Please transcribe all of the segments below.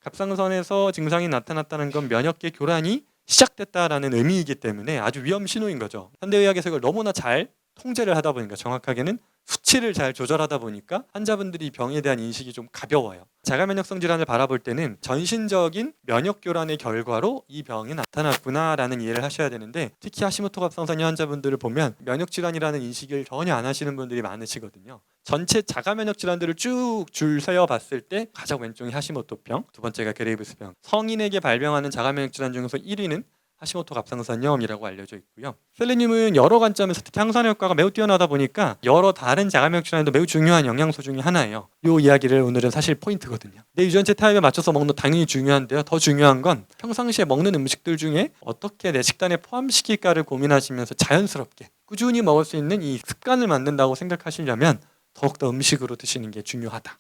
갑상선에서 증상이 나타났다는 건 면역계 교란이 시작됐다라는 의미이기 때문에 아주 위험 신호인 거죠. 현대의학에서 이걸 너무나 잘 통제를 하다 보니까, 정확하게는 수치를 잘 조절하다 보니까 환자분들이 병에 대한 인식이 좀 가벼워요. 자가면역성 질환을 바라볼 때는 전신적인 면역 교란의 결과로 이 병이 나타났구나라는 이해를 하셔야 되는데, 특히 하시모토 갑상선염 환자분들을 보면 면역 질환이라는 인식을 전혀 안 하시는 분들이 많으시거든요. 전체 자가면역 질환들을 쭉 줄 세어 봤을 때 가장 왼쪽이 하시모토병, 두 번째가 그레이브스병. 성인에게 발병하는 자가면역 질환 중에서 1위는 하시모토 갑상선염이라고 알려져 있고요. 셀레늄은 여러 관점에서 특히 항산화 효과가 매우 뛰어나다 보니까 여러 다른 자가면역 질환에도 매우 중요한 영양소 중에 하나예요. 이 이야기를 오늘은 사실 포인트거든요. 내 유전체 타입에 맞춰서 먹는 거 당연히 중요한데요. 더 중요한 건 평상시에 먹는 음식들 중에 어떻게 내 식단에 포함시킬까를 고민하시면서 자연스럽게 꾸준히 먹을 수 있는 이 습관을 만든다고 생각하시려면 더욱더 음식으로 드시는 게 중요하다.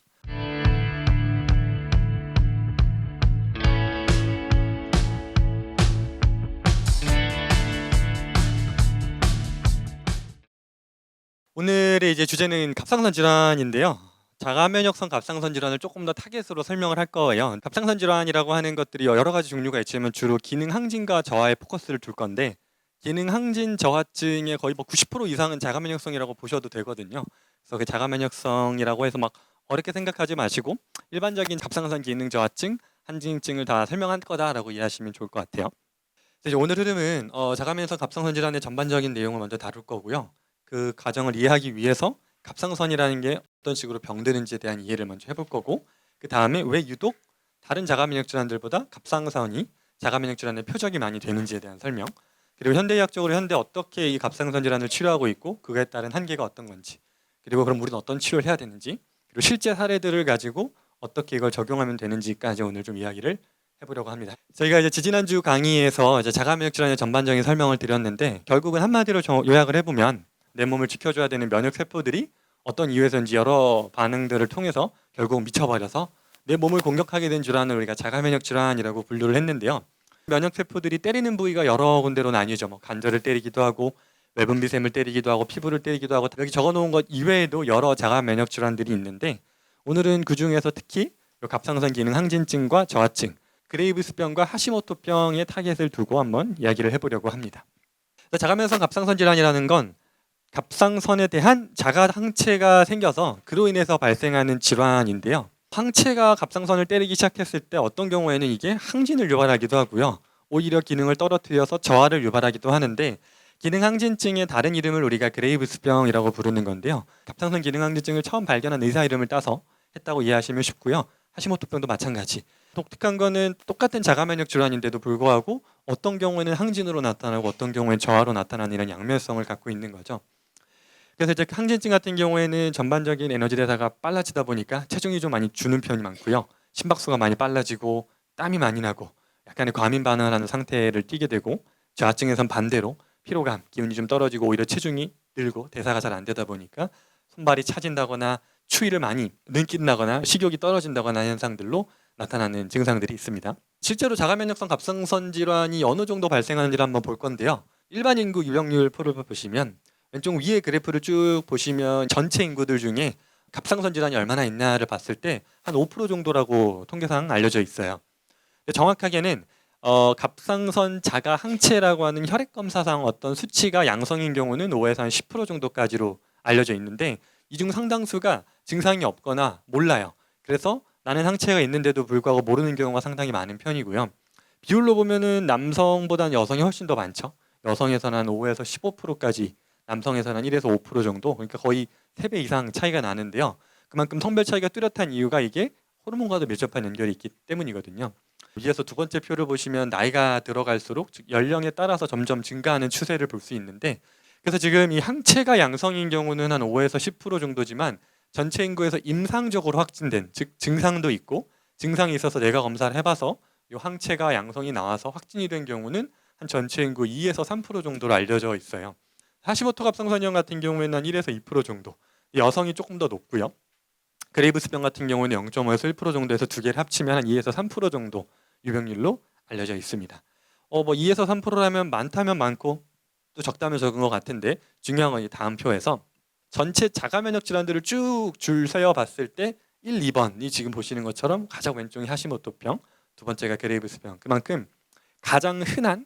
오늘의 이제 주제는 갑상선 질환인데요. 자가면역성 갑상선 질환을 조금 더 타겟으로 설명을 할 거예요. 갑상선 질환이라고 하는 것들이 여러 가지 종류가 있지만 주로 기능 항진과 저하에 포커스를 둘 건데, 기능 항진 저하증의 거의 90% 이상은 자가면역성이라고 보셔도 되거든요. 그래서 그 자가면역성이라고 해서 막 어렵게 생각하지 마시고 일반적인 갑상선 기능 저하증, 항진증을 다 설명할 거다라고 이해하시면 좋을 것 같아요. 이제 오늘 흐름은 자가면역성 갑상선 질환의 전반적인 내용을 먼저 다룰 거고요. 그 과정을 이해하기 위해서 갑상선이라는 게 어떤 식으로 병드는지에 대한 이해를 먼저 해볼 거고, 그 다음에 왜 유독 다른 자가면역 질환들보다 갑상선이 자가면역 질환의 표적이 많이 되는지에 대한 설명, 그리고 현대의학적으로 현대 어떻게 이 갑상선 질환을 치료하고 있고 그거에 따른 한계가 어떤 건지, 그리고 그럼 우리는 어떤 치료를 해야 되는지, 그리고 실제 사례들을 가지고 어떻게 이걸 적용하면 되는지까지 오늘 좀 이야기를 해보려고 합니다. 저희가 이제 지지난주 강의에서 이제 자가면역 질환의 전반적인 설명을 드렸는데, 결국은 한마디로 요약을 해보면 내 몸을 지켜줘야 되는 면역 세포들이 어떤 이유에서인지 여러 반응들을 통해서 결국 미쳐버려서 내 몸을 공격하게 된 질환을 우리가 자가면역 질환이라고 분류를 했는데요. 면역 세포들이 때리는 부위가 여러 군데로 나뉘죠. 관절을 때리기도 하고 외분비샘을 때리기도 하고 피부를 때리기도 하고, 여기 적어놓은 것 이외에도 여러 자가면역 질환들이 있는데, 오늘은 그 중에서 특히 갑상선 기능 항진증과 저하증, 그레이브스병과 하시모토병의 타겟을 두고 한번 이야기를 해보려고 합니다. 자가면역성 갑상선 질환이라는 건 갑상선에 대한 자가 항체가 생겨서 그로 인해서 발생하는 질환인데요. 항체가 갑상선을 때리기 시작했을 때 어떤 경우에는 이게 항진을 유발하기도 하고요. 오히려 기능을 떨어뜨려서 저하를 유발하기도 하는데, 기능 항진증의 다른 이름을 우리가 그레이브스병이라고 부르는 건데요. 갑상선 기능 항진증을 처음 발견한 의사 이름을 따서 했다고 이해하시면 쉽고요. 하시모토병도 마찬가지. 독특한 거는 똑같은 자가면역 질환인데도 불구하고 어떤 경우에는 항진으로 나타나고 어떤 경우에는 저하로 나타나는 이런 양면성을 갖고 있는 거죠. 그래서 이제 항진증 같은 경우에는 전반적인 에너지 대사가 빨라지다 보니까 체중이 좀 많이 주는 편이 많고요. 심박수가 많이 빨라지고 땀이 많이 나고 약간의 과민 반응을 하는 상태를 띠게 되고, 저하증에선 반대로 피로감, 기운이 좀 떨어지고 오히려 체중이 늘고 대사가 잘 안 되다 보니까 손발이 차진다거나 추위를 많이 느낀다거나 식욕이 떨어진다거나 하는 현상들로 나타나는 증상들이 있습니다. 실제로 자가면역성 갑상선 질환이 어느 정도 발생하는지를 한번 볼 건데요. 일반 인구 유병률 표를 보시면 왼쪽 위에 그래프를 쭉 보시면 전체 인구들 중에 갑상선 질환이 얼마나 있나를 봤을 때 한 5% 정도라고 통계상 알려져 있어요. 정확하게는 갑상선 자가 항체라고 하는 혈액 검사상 어떤 수치가 양성인 경우는 5에서 한 10% 정도까지로 알려져 있는데, 이 중 상당수가 증상이 없거나 몰라요. 그래서 나는 항체가 있는데도 불구하고 모르는 경우가 상당히 많은 편이고요. 비율로 보면은 남성보다는 여성이 훨씬 더 많죠. 여성에서는 한 5에서 15%까지, 남성에서는 1에서 5% 정도, 그러니까 거의 3배 이상 차이가 나는데요. 그만큼 성별 차이가 뚜렷한 이유가 이게 호르몬과도 밀접한 연결이 있기 때문이거든요. 위에서 두 번째 표를 보시면 나이가 들어갈수록 즉 연령에 따라서 점점 증가하는 추세를 볼 수 있는데, 그래서 지금 이 항체가 양성인 경우는 한 5에서 10% 정도지만 전체 인구에서 임상적으로 확진된, 즉 증상도 있고 증상이 있어서 내가 검사를 해봐서 이 항체가 양성이 나와서 확진이 된 경우는 한 전체 인구 2에서 3% 정도로 알려져 있어요. 하시모토 갑상선염 같은 경우에는 한 1에서 2% 정도, 여성이 조금 더 높고요. 그레이브스병 같은 경우는 0.5에서 1% 정도에서 두 개를 합치면 한 2에서 3% 정도 유병률로 알려져 있습니다. 2에서 3%라면 많다면 많고 또 적다면 적은 것 같은데, 중요한 건 이 다음 표에서 전체 자가면역 질환들을 쭉 줄 세어 봤을 때 1, 2번이 지금 보시는 것처럼 가장 왼쪽이 하시모토병, 두 번째가 그레이브스병. 그만큼 가장 흔한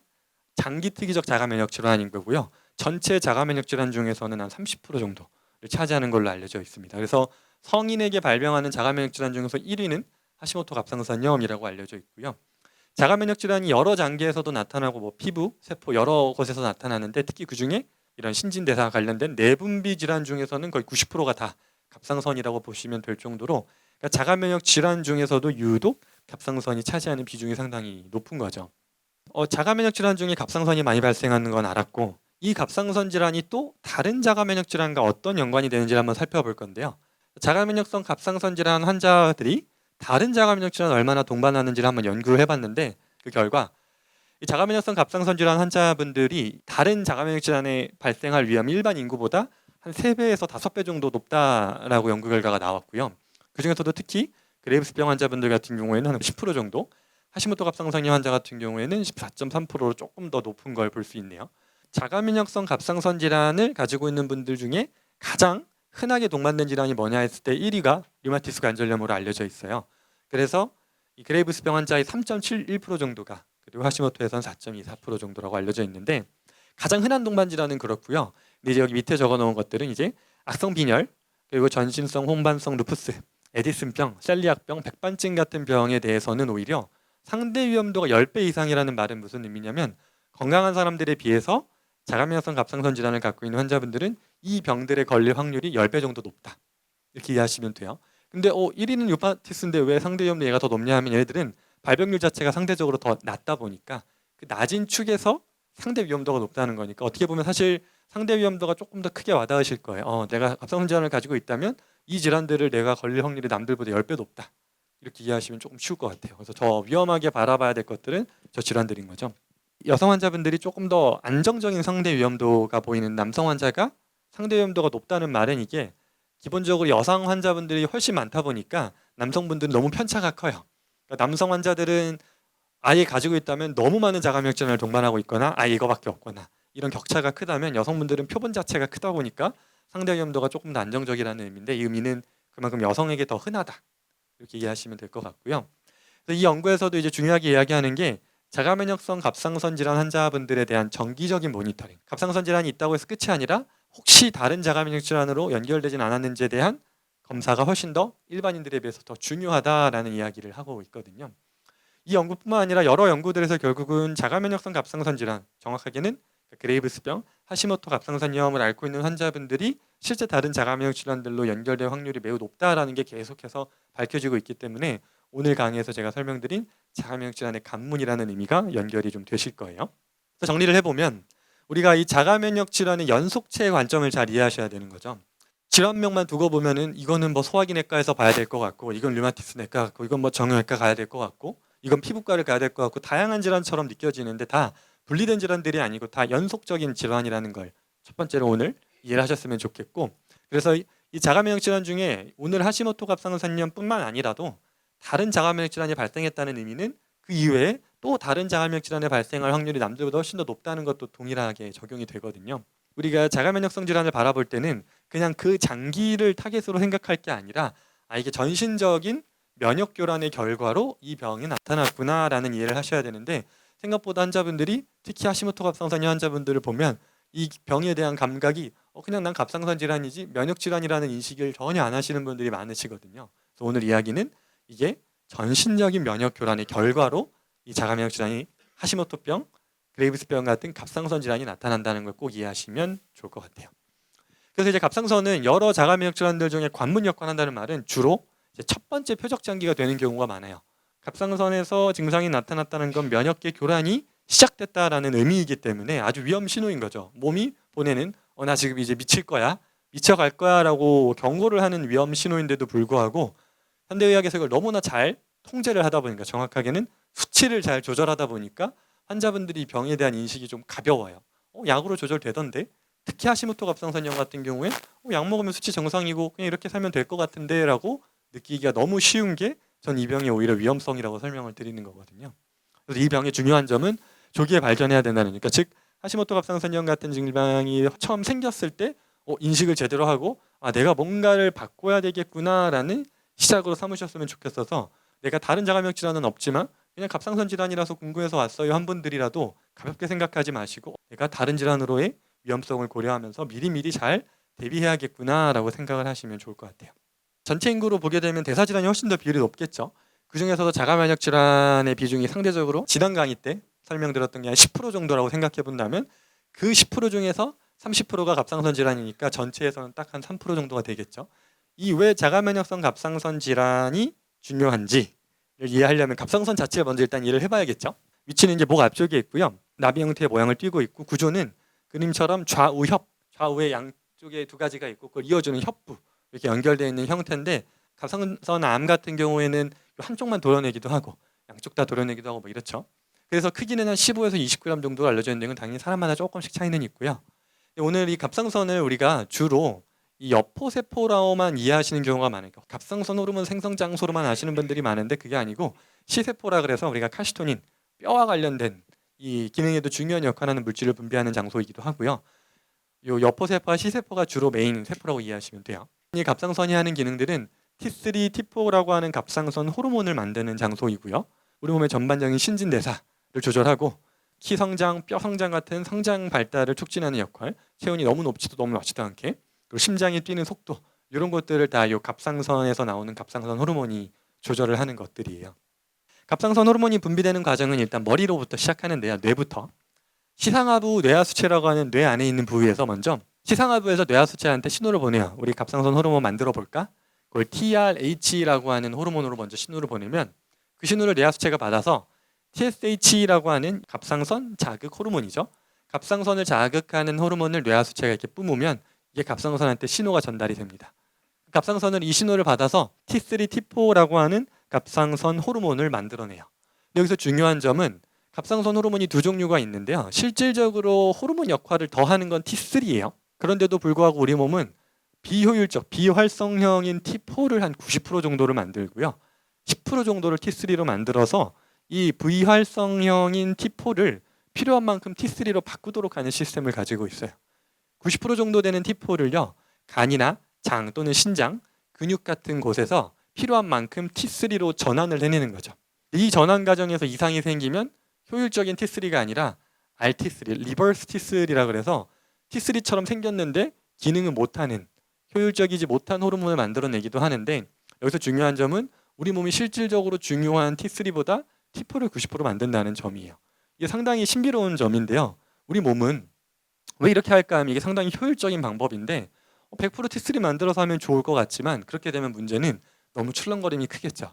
장기 특이적 자가 면역 질환인 거고요. 전체 자가 면역 질환 중에서는 한 30% 정도를 차지하는 걸로 알려져 있습니다. 그래서 성인에게 발병하는 자가 면역 질환 중에서 1위는 하시모토 갑상선염이라고 알려져 있고요. 자가 면역 질환이 여러 장기에서도 나타나고 뭐 피부, 세포 여러 곳에서 나타나는데 특히 그 중에 이런 신진대사와 관련된 내분비 질환 중에서는 거의 90%가 다 갑상선이라고 보시면 될 정도로, 그러니까 자가 면역 질환 중에서도 유독 갑상선이 차지하는 비중이 상당히 높은 거죠. 자가 면역 질환 중에 갑상선이 많이 발생하는 건 알았고, 이 갑상선 질환이 또 다른 자가 면역 질환과 어떤 연관이 되는지 한번 살펴볼 건데요. 자가 면역성 갑상선 질환 환자들이 다른 자가 면역 질환 얼마나 동반하는지를 한번 연구를 해봤는데, 그 결과 이 자가 면역성 갑상선 질환 환자분들이 다른 자가 면역 질환에 발생할 위험이 일반 인구보다 한 3배에서 5배 정도 높다라고 연구 결과가 나왔고요. 그 중에서도 특히 그레이브스병 환자분들 같은 경우에는 한 10% 정도, 하시모토 갑상선염 환자 같은 경우에는 14.3%로 조금 더 높은 걸 볼 수 있네요. 자가 면역성 갑상선 질환을 가지고 있는 분들 중에 가장 흔하게 동반된 질환이 뭐냐 했을 때 1위가 류마티스 관절염으로 알려져 있어요. 그래서 이 그레이브스병 환자의 3.71% 정도가, 그리고 하시모토에서는 4.24% 정도라고 알려져 있는데, 가장 흔한 동반 질환은 그렇고요. 근데 이제 여기 밑에 적어놓은 것들은 이제 악성 빈혈, 그리고 전신성 홍반성 루푸스, 에디슨병, 셀리악병, 백반증 같은 병에 대해서는 오히려 상대 위험도가 10배 이상이라는 말은 무슨 의미냐면, 건강한 사람들에 비해서 자가 면역성 갑상선 질환을 갖고 있는 환자분들은 이 병들에 걸릴 확률이 10배 정도 높다, 이렇게 이해하시면 돼요. 근데 1위는 류마티스인데 왜 상대 위험도 얘가 더 높냐 하면, 얘네들은 발병률 자체가 상대적으로 더 낮다 보니까 그 낮은 축에서 상대 위험도가 높다는 거니까, 어떻게 보면 사실 상대 위험도가 조금 더 크게 와닿으실 거예요. 내가 갑상선 질환을 가지고 있다면 이 질환들을 내가 걸릴 확률이 남들보다 10배 높다, 이렇게 이해하시면 조금 쉬울 것 같아요. 그래서 더 위험하게 바라봐야 될 것들은 저 질환들인 거죠. 여성 환자분들이 조금 더 안정적인 상대 위험도가 보이는 남성 환자가 상대 위험도가 높다는 말은, 이게 기본적으로 여성 환자분들이 훨씬 많다 보니까 남성분들은 너무 편차가 커요. 그러니까 남성 환자들은 아예 가지고 있다면 너무 많은 자가 면역 질환을 동반하고 있거나 아예 이거밖에 없거나, 이런 격차가 크다면 여성분들은 표본 자체가 크다 보니까 상대 위험도가 조금 더 안정적이라는 의미인데, 이 의미는 그만큼 여성에게 더 흔하다, 이렇게 이해하시면 될 것 같고요. 그래서 이 연구에서도 이제 중요하게 이야기하는 게 자가 면역성 갑상선 질환 환자분들에 대한 정기적인 모니터링. 갑상선 질환이 있다고 해서 끝이 아니라 혹시 다른 자가 면역 질환으로 연결되진 않았는지에 대한 검사가 훨씬 더 일반인들에 비해서 더 중요하다라는 이야기를 하고 있거든요. 이 연구뿐만 아니라 여러 연구들에서 결국은 자가 면역성 갑상선 질환, 정확하게는 그레이브스병, 하시모토 갑상선염을 앓고 있는 환자분들이 실제 다른 자가 면역 질환들로 연결될 확률이 매우 높다라는 게 계속해서 밝혀지고 있기 때문에, 오늘 강의에서 제가 설명드린 자가 면역 질환의 관문이라는 의미가 연결이 좀 되실 거예요. 그래서 정리를 해보면, 우리가 이 자가 면역 질환의 연속체의 관점을 잘 이해하셔야 되는 거죠. 질환명만 두고 보면은 이거는 뭐 소화기내과에서 봐야 될 것 같고, 이건 류마티스 내과 같고, 이건 뭐 정형외과 가야 될 것 같고, 이건 피부과를 가야 될 것 같고, 다양한 질환처럼 느껴지는데 다 분리된 질환들이 아니고 다 연속적인 질환이라는 걸 첫 번째로 오늘 이해를 하셨으면 좋겠고, 그래서 이 자가 면역 질환 중에 오늘 하시모토 갑상선염뿐만 아니라도 다른 자가 면역 질환이 발생했다는 의미는 그 이외에 또 다른 자가 면역 질환이 발생할 확률이 남들보다 훨씬 더 높다는 것도 동일하게 적용이 되거든요. 우리가 자가 면역성 질환을 바라볼 때는 그냥 그 장기를 타겟으로 생각할 게 아니라, 이게 전신적인 면역 교란의 결과로 이 병이 나타났구나라는 이해를 하셔야 되는데, 생각보다 환자분들이, 특히 하시모토 갑상선염 환자분들을 보면 이 병에 대한 감각이 그냥 난 갑상선 질환이지 면역 질환이라는 인식을 전혀 안 하시는 분들이 많으시거든요. 그래서 오늘 이야기는 이게 전신적인 면역 교란의 결과로 이 자가 면역 질환이 하시모토병, 그레이브스병 같은 갑상선 질환이 나타난다는 걸 꼭 이해하시면 좋을 것 같아요. 그래서 이제 갑상선은 여러 자가 면역 질환들 중에 관문 역할을 한다는 말은 주로 이제 첫 번째 표적 장기가 되는 경우가 많아요. 갑상선에서 증상이 나타났다는 건 면역계 교란이 시작됐다라는 의미이기 때문에 아주 위험 신호인 거죠. 몸이 보내는 나 지금 이제 미칠 거야, 미쳐갈 거야라고 경고를 하는 위험 신호인데도 불구하고, 현대의학에서 이걸 너무나 잘 통제를 하다 보니까, 정확하게는 수치를 잘 조절하다 보니까 환자분들이 병에 대한 인식이 좀 가벼워요. 약으로 조절되던데, 특히 하시모토 갑상선염 같은 경우에 약 먹으면 수치 정상이고 그냥 이렇게 살면 될 것 같은데 라고 느끼기가 너무 쉬운 게, 전 이 병이 오히려 위험성이라고 설명을 드리는 거거든요. 그래서 이 병의 중요한 점은 조기에 발견해야 된다는, 그러니까 즉 하시모토 갑상선염 같은 질병이 처음 생겼을 때 인식을 제대로 하고 내가 뭔가를 바꿔야 되겠구나라는 시작으로 삼으셨으면 좋겠어서 내가 다른 자가면역 질환은 없지만 그냥 갑상선 질환이라서 궁금해서 왔어요 한 분들이라도 가볍게 생각하지 마시고 내가 다른 질환으로의 위험성을 고려하면서 미리미리 잘 대비해야겠구나라고 생각을 하시면 좋을 것 같아요. 전체 인구로 보게 되면 대사질환이 훨씬 더 비율이 높겠죠. 그중에서도 자가면역 질환의 비중이 상대적으로 지난 강의 때 설명드렸던 게 한 10% 정도라고 생각해 본다면 그 10% 중에서 30%가 갑상선 질환이니까 전체에서는 딱 한 3% 정도가 되겠죠. 이 왜 자가면역성 갑상선 질환이 중요한지를 이해하려면 갑상선 자체를 먼저 일단 이해를 해봐야겠죠. 위치는 이제 목 앞쪽에 있고요. 나비 형태의 모양을 띠고 있고 구조는 그림처럼 좌우협, 좌우의 양쪽에 두 가지가 있고 그걸 이어주는 협부 이렇게 연결되어 있는 형태인데 갑상선 암 같은 경우에는 한쪽만 도려내기도 하고 양쪽 다 도려내기도 하고 뭐 이렇죠. 그래서 크기는 한 15에서 20g 정도로 알려져 있는 건 당연히 사람마다 조금씩 차이는 있고요. 오늘 이 갑상선을 우리가 주로 이 여포세포라고만 이해하시는 경우가 많아요. 갑상선 호르몬 생성 장소로만 아시는 분들이 많은데 그게 아니고 시세포라 그래서 우리가 칼시토닌, 뼈와 관련된 이 기능에도 중요한 역할을 하는 물질을 분비하는 장소이기도 하고요. 요 여포세포와 시세포가 주로 메인 세포라고 이해하시면 돼요. 이 갑상선이 하는 기능들은 T3, T4라고 하는 갑상선 호르몬을 만드는 장소이고요. 우리 몸의 전반적인 신진대사를 조절하고 키 성장, 뼈 성장 같은 성장 발달을 촉진하는 역할, 체온이 너무 높지도 너무 낮지도 않게, 그리고 심장이 뛰는 속도 이런 것들을 다 이 갑상선에서 나오는 갑상선 호르몬이 조절을 하는 것들이에요. 갑상선 호르몬이 분비되는 과정은 일단 머리로부터 시작하는데요. 뇌부터. 시상하부 뇌하수체라고 하는 뇌 안에 있는 부위에서 먼저 시상하부에서 뇌하수체한테 신호를 보내요. 우리 갑상선 호르몬 만들어 볼까? 그걸 TRH라고 하는 호르몬으로 먼저 신호를 보내면 그 신호를 뇌하수체가 받아서 TSH라고 하는 갑상선 자극 호르몬이죠. 갑상선을 자극하는 호르몬을 뇌하수체가 이렇게 뿜으면 이게 갑상선한테 신호가 전달이 됩니다. 갑상선은 이 신호를 받아서 T3, T4라고 하는 갑상선 호르몬을 만들어내요. 여기서 중요한 점은 갑상선 호르몬이 두 종류가 있는데요. 실질적으로 호르몬 역할을 더하는 건 T3예요. 그런데도 불구하고 우리 몸은 비효율적, 비활성형인 T4를 한 90% 정도를 만들고요. 10% 정도를 T3로 만들어서 이 비활성형인 T4를 필요한 만큼 T3로 바꾸도록 하는 시스템을 가지고 있어요. 90% 정도 되는 T4를요. 간이나 장 또는 신장, 근육 같은 곳에서 필요한 만큼 T3로 전환을 해내는 거죠. 이 전환 과정에서 이상이 생기면 효율적인 T3가 아니라 RT3, 리버스 T3라고 그래서 T3처럼 생겼는데 기능을 못하는 효율적이지 못한 호르몬을 만들어내기도 하는데 여기서 중요한 점은 우리 몸이 실질적으로 중요한 T3보다 T4를 90% 만든다는 점이에요. 이게 상당히 신비로운 점인데요. 우리 몸은 왜 이렇게 할까 하면 이게 상당히 효율적인 방법인데 100% T3 만들어서 하면 좋을 것 같지만 그렇게 되면 문제는 너무 출렁거림이 크겠죠.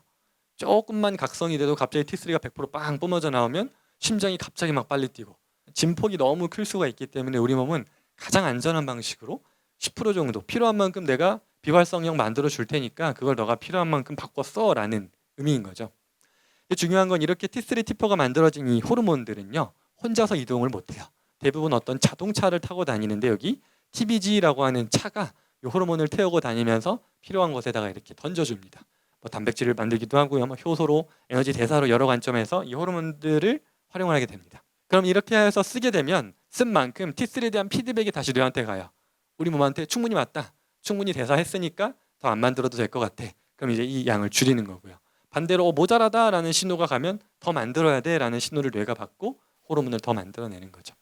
조금만 각성이 돼도 갑자기 T3가 100%빵 뿜어져 나오면 심장이 갑자기 막 빨리 뛰고 진폭이 너무 클 수가 있기 때문에 우리 몸은 가장 안전한 방식으로 10% 정도 필요한 만큼 내가 비활성형 만들어 줄 테니까 그걸 너가 필요한 만큼 바꿔 써라는 의미인 거죠. 중요한 건 이렇게 T3, T4가 만들어진 이 호르몬들은요. 혼자서 이동을 못해요. 대부분 어떤 자동차를 타고 다니는데 여기 TBG라고 하는 차가 이 호르몬을 태우고 다니면서 필요한 곳에다가 이렇게 던져줍니다. 뭐 단백질을 만들기도 하고요. 뭐 효소로 에너지 대사로 여러 관점에서 이 호르몬들을 활용을 하게 됩니다. 그럼 이렇게 해서 쓰게 되면 쓴 만큼 T3에 대한 피드백이 다시 뇌한테 가요. 우리 몸한테 충분히 맞다. 충분히 대사했으니까 더 안 만들어도 될 것 같아. 그럼 이제 이 양을 줄이는 거고요. 반대로 모자라다라는 신호가 가면 더 만들어야 돼라는 신호를 뇌가 받고 호르몬을 더 만들어내는 거죠.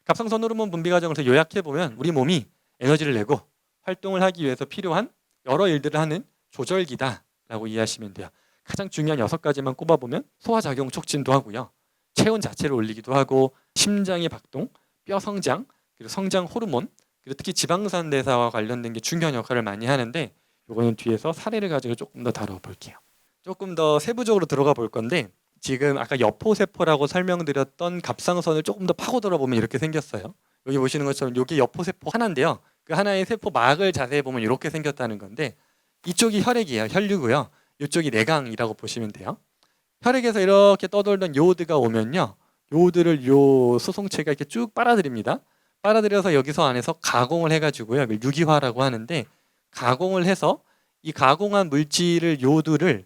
갑상선 호르몬 분비 과정을 더 요약해 보면 우리 몸이 에너지를 내고 활동을 하기 위해서 필요한 여러 일들을 하는 조절기다라고 이해하시면 돼요. 가장 중요한 6가지만 꼽아보면 소화작용 촉진도 하고요. 체온 자체를 올리기도 하고 심장의 박동, 뼈 성장, 그리고 성장 호르몬, 그리고 특히 지방산 대사와 관련된 게 중요한 역할을 많이 하는데 이거는 뒤에서 사례를 가지고 조금 더 다뤄볼게요. 조금 더 세부적으로 들어가 볼 건데 지금 아까 여포세포라고 설명드렸던 갑상선을 조금 더 파고들어 보면 이렇게 생겼어요. 여기 보시는 것처럼 이게 여포세포 하나인데요. 그 하나의 세포막을 자세히 보면 이렇게 생겼다는 건데 이쪽이 혈액이에요. 혈류고요. 이쪽이 내강이라고 보시면 돼요. 혈액에서 이렇게 떠돌던 요오드가 오면요. 요오드를 요 수송체가 이렇게 쭉 빨아들입니다. 빨아들여서 여기서 안에서 가공을 해가지고요. 유기화라고 하는데 가공을 해서 이 가공한 물질을 요오드를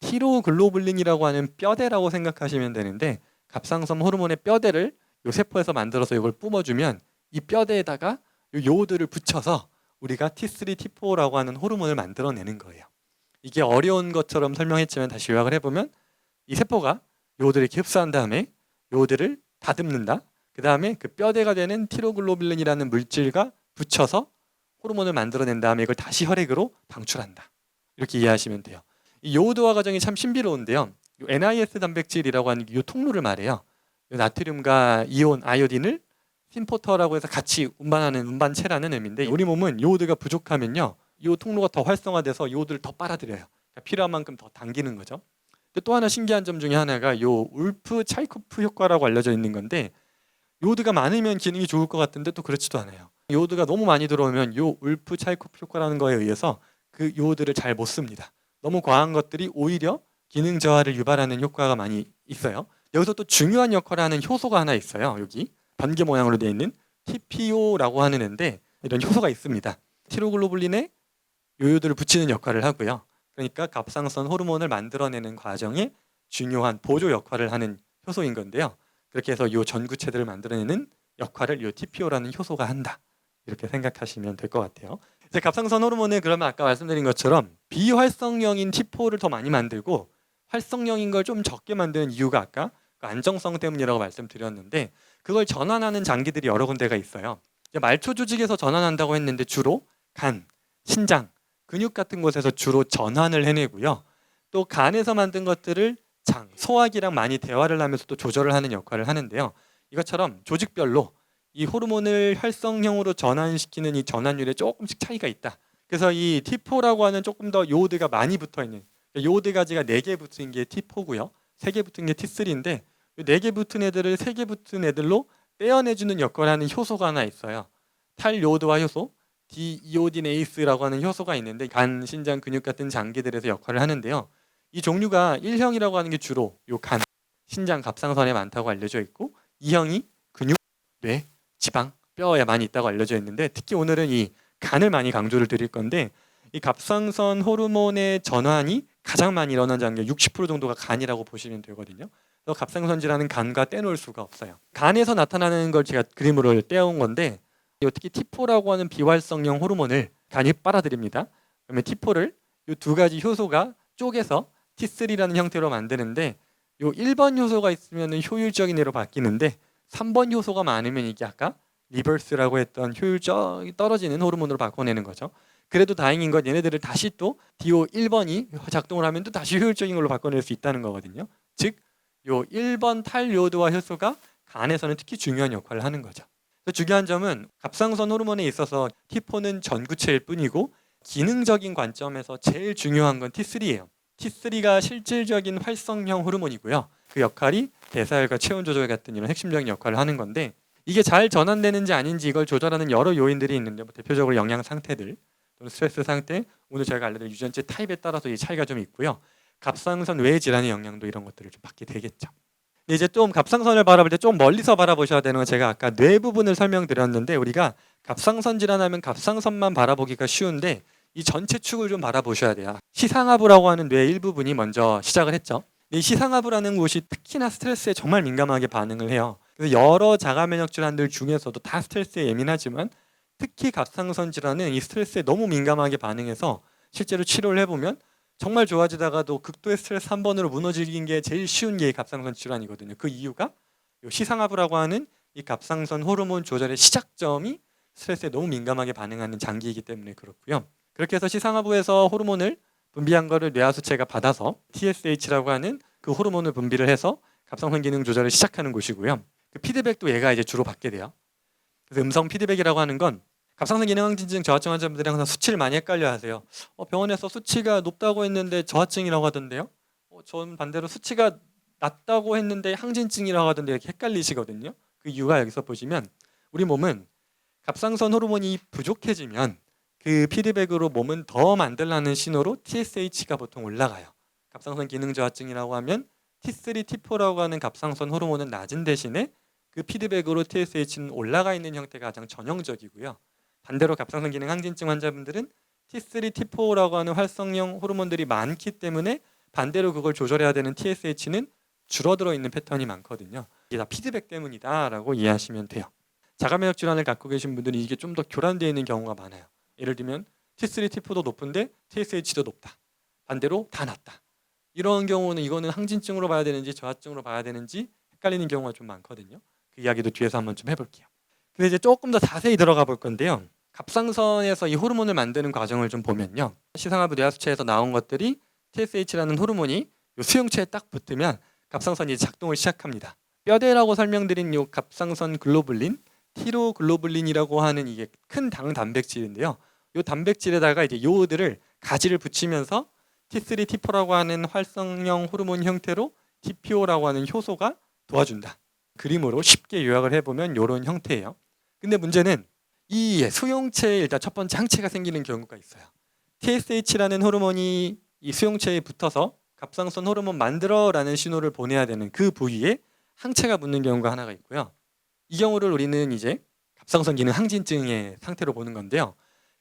티로글로불린이라고 하는 뼈대라고 생각하시면 되는데 갑상선 호르몬의 뼈대를 요 세포에서 만들어서 이걸 뿜어주면 이 뼈대에다가 요 요오드를 붙여서 우리가 T3, T4라고 하는 호르몬을 만들어내는 거예요. 이게 어려운 것처럼 설명했지만 다시 요약을 해보면 이 세포가 요오드를 이렇게 흡수한 다음에 요오드를 다듬는다. 그 다음에 그 뼈대가 되는 티로글로빌린이라는 물질과 붙여서 호르몬을 만들어낸 다음에 이걸 다시 혈액으로 방출한다. 이렇게 이해하시면 돼요. 이 요오드화 과정이 참 신비로운데요. 요 NIS 단백질이라고 하는 이 통로를 말해요. 요 나트륨과 이온, 아이오딘을 심포터라고 해서 같이 운반하는 운반체라는 의미인데 우리 몸은 요오드가 부족하면요. 이 통로가 더 활성화돼서 요오드를 더 빨아들여요. 그러니까 필요한 만큼 더 당기는 거죠. 또 하나 신기한 점 중에 하나가 요 울프 차이코프 효과라고 알려져 있는 건데 요오드가 많으면 기능이 좋을 것 같은데 또 그렇지도 않아요. 요오드가 너무 많이 들어오면 요 울프 차이코프 효과라는 거에 의해서 그 요오드를 잘 못 씁니다. 너무 과한 것들이 오히려 기능 저하를 유발하는 효과가 많이 있어요. 여기서 또 중요한 역할을 하는 효소가 하나 있어요. 여기 번개 모양으로 되어 있는 TPO라고 하는 애인데 이런 효소가 있습니다. 티로글로불린에 요오드를 붙이는 역할을 하고요. 그러니까 갑상선 호르몬을 만들어내는 과정에 중요한 보조 역할을 하는 효소인 건데요. 그렇게 해서 이 전구체들을 만들어내는 역할을 이 TPO라는 효소가 한다. 이렇게 생각하시면 될 것 같아요. 이제 갑상선 호르몬을 그러면 아까 말씀드린 것처럼 비활성형인 T4를 더 많이 만들고 활성형인 걸 좀 적게 만드는 이유가 아까 그 안정성 때문이라고 말씀드렸는데 그걸 전환하는 장기들이 여러 군데가 있어요. 이제 말초 조직에서 전환한다고 했는데 주로 간, 신장, 근육 같은 곳에서 주로 전환을 해내고요. 또 간에서 만든 것들을 장, 소화기랑 많이 대화를 하면서 또 조절을 하는 역할을 하는데요. 이것처럼 조직별로 이 호르몬을 활성형으로 전환시키는 이 전환율에 조금씩 차이가 있다. 그래서 이 T4라고 하는 조금 더 요오드가 많이 붙어있는 요오드 가지가 4개 붙은 게 T4고요. 3개 붙은 게 T3인데 4개 붙은 애들을 3개 붙은 애들로 떼어내주는 역할을 하는 효소가 하나 있어요. 탈요오드화 효소, 디이오디네이스라고 하는 효소가 있는데 간, 신장, 근육 같은 장기들에서 역할을 하는데요. 이 종류가 1형이라고 하는 게 주로 요 간, 신장, 갑상선에 많다고 알려져 있고 2형이 근육, 뇌, 지방, 뼈에 많이 있다고 알려져 있는데 특히 오늘은 이 간을 많이 강조를 드릴 건데 이 갑상선 호르몬의 전환이 가장 많이 일어난 장기 60% 정도가 간이라고 보시면 되거든요. 그래서 갑상선 질환은 간과 떼놓을 수가 없어요. 간에서 나타나는 걸 제가 그림으로 떼어온 건데 특히 T4라고 하는 비활성형 호르몬을 간이 빨아들입니다. 그러면 T4를 이 두 가지 효소가 쪼개서 T3라는 형태로 만드는데 이 1번 효소가 있으면 효율적인 애로 바뀌는데 3번 효소가 많으면 이게 아까 리버스라고 했던 효율적이 떨어지는 호르몬으로 바꿔내는 거죠. 그래도 다행인 건 얘네들을 다시 또 DO 1번이 작동을 하면 또 다시 효율적인 걸로 바꿔낼 수 있다는 거거든요. 즉, 요 1번 탈요오드화 효소가 간에서는 특히 중요한 역할을 하는 거죠. 중요한 점은 갑상선 호르몬에 있어서 T4는 전구체일 뿐이고 기능적인 관점에서 제일 중요한 건 T3예요. T3가 실질적인 활성형 호르몬이고요. 그 역할이 대사혈과 체온 조절 같은 이런 핵심적인 역할을 하는 건데 이게 잘 전환되는지 아닌지 이걸 조절하는 여러 요인들이 있는데 대표적으로 영양 상태들 또는 스트레스 상태, 오늘 제가 알려드린 유전체 타입에 따라서 이 차이가 좀 있고요. 갑상선 외 질환의 영향도 이런 것들을 좀 받게 되겠죠. 근데 이제 좀 갑상선을 바라볼 때 좀 멀리서 바라보셔야 되는 건 제가 아까 뇌 부분을 설명드렸는데 우리가 갑상선 질환하면 갑상선만 바라보기가 쉬운데 이 전체 축을 좀 바라보셔야 돼요. 시상하부라고 하는 뇌의 일부분이 먼저 시작을 했죠. 이 시상하부라는 곳이 특히나 스트레스에 정말 민감하게 반응을 해요. 그래서 여러 자가면역 질환들 중에서도 다 스트레스에 예민하지만 특히 갑상선 질환은 이 스트레스에 너무 민감하게 반응해서 실제로 치료를 해보면 정말 좋아지다가도 극도의 스트레스 한 번으로 무너지는 게 제일 쉬운 게 갑상선 질환이거든요. 그 이유가 시상하부라고 하는 이 갑상선 호르몬 조절의 시작점이 스트레스에 너무 민감하게 반응하는 장기이기 때문에 그렇고요. 그렇게 해서 시상하부에서 호르몬을 분비한 거를 뇌하수체가 받아서 TSH라고 하는 그 호르몬을 분비를 해서 갑상선 기능 조절을 시작하는 곳이고요. 그 피드백도 얘가 이제 주로 받게 돼요. 그래서 음성 피드백이라고 하는 건 갑상선 기능 항진증 저하증 환자분들이 항상 수치를 많이 헷갈려 하세요. 병원에서 수치가 높다고 했는데 저하증이라고 하던데요. 전 반대로 수치가 낮다고 했는데 항진증이라고 하던데 이렇게 헷갈리시거든요. 그 이유가 여기서 보시면 우리 몸은 갑상선 호르몬이 부족해지면 그 피드백으로 몸은 더 만들라는 신호로 TSH가 보통 올라가요. 갑상선 기능 저하증이라고 하면 T3, T4라고 하는 갑상선 호르몬은 낮은 대신에 그 피드백으로 TSH는 올라가 있는 형태가 가장 전형적이고요. 반대로 갑상선 기능 항진증 환자분들은 T3, T4라고 하는 활성형 호르몬들이 많기 때문에 반대로 그걸 조절해야 되는 TSH는 줄어들어 있는 패턴이 많거든요. 이게 다 피드백 때문이다라고 이해하시면 돼요. 자가면역 질환을 갖고 계신 분들은 이게 좀 더 교란되어 있는 경우가 많아요. 예를 들면 T3, T4도 높은데 TSH도 높다. 반대로 다 낫다. 이런 경우는 이거는 항진증으로 봐야 되는지 저하증으로 봐야 되는지 헷갈리는 경우가 좀 많거든요. 그 이야기도 뒤에서 한번 좀 해볼게요. 근데 이제 조금 더 자세히 들어가 볼 건데요. 갑상선에서 이 호르몬을 만드는 과정을 좀 보면요. 시상하부 뇌하수체에서 나온 것들이 TSH라는 호르몬이 요 수용체에 딱 붙으면 갑상선이 작동을 시작합니다. 뼈대라고 설명드린 요 갑상선 글로불린, 티로글로불린이라고 하는 이게 큰 당 단백질인데요. 요 단백질에다가 이제 요오드를 가지를 붙이면서 T3, T4라고 하는 활성형 호르몬 형태로 TPO라고 하는 효소가 도와준다. 그림으로 쉽게 요약을 해보면 이런 형태예요. 근데 문제는 이 수용체에 일단 첫 번째 항체가 생기는 경우가 있어요. TSH라는 호르몬이 이 수용체에 붙어서 갑상선 호르몬 만들어라는 신호를 보내야 되는 그 부위에 항체가 붙는 경우가 하나가 있고요. 이 경우를 우리는 이제 갑상선 기능 항진증의 상태로 보는 건데요.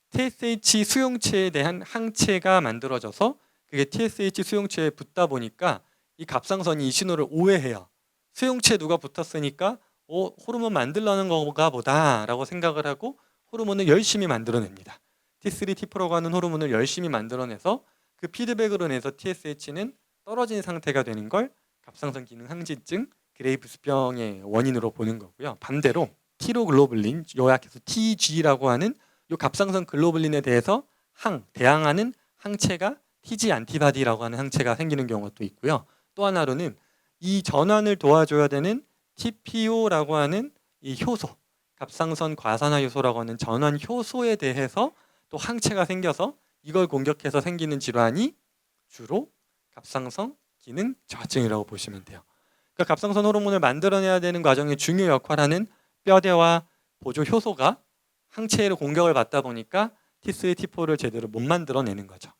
TSH 수용체에 대한 항체가 만들어져서 그게 TSH 수용체에 붙다 보니까 이 갑상선이 이 신호를 오해해요. 수용체에 누가 붙었으니까 호르몬 만들려는 건가 보다 라고 생각을 하고 호르몬을 열심히 만들어냅니다. T3, T4라고 하는 호르몬을 열심히 만들어내서 그 피드백으로 내서 TSH는 떨어진 상태가 되는 걸 갑상선 기능 항진증, 그레이브스병의 원인으로 보는 거고요. 반대로 티로글로불린, 요약해서 TG라고 하는 이 갑상선 글로불린에 대해서 대항하는 항체가 TG 안티바디라고 하는 항체가 생기는 경우가 또 있고요. 또 하나로는 이 전환을 도와줘야 되는 TPO라고 하는 이 효소, 갑상선 과산화 효소라고 하는 전환 효소에 대해서 또 항체가 생겨서 이걸 공격해서 생기는 질환이 주로 갑상선 기능 저하증이라고 보시면 돼요. 그러니까 갑상선 호르몬을 만들어내야 되는 과정의 중요 역할하는 뼈대와 보조 효소가 항체로 공격을 받다 보니까 T3, T4를 제대로 못 만들어내는 거죠.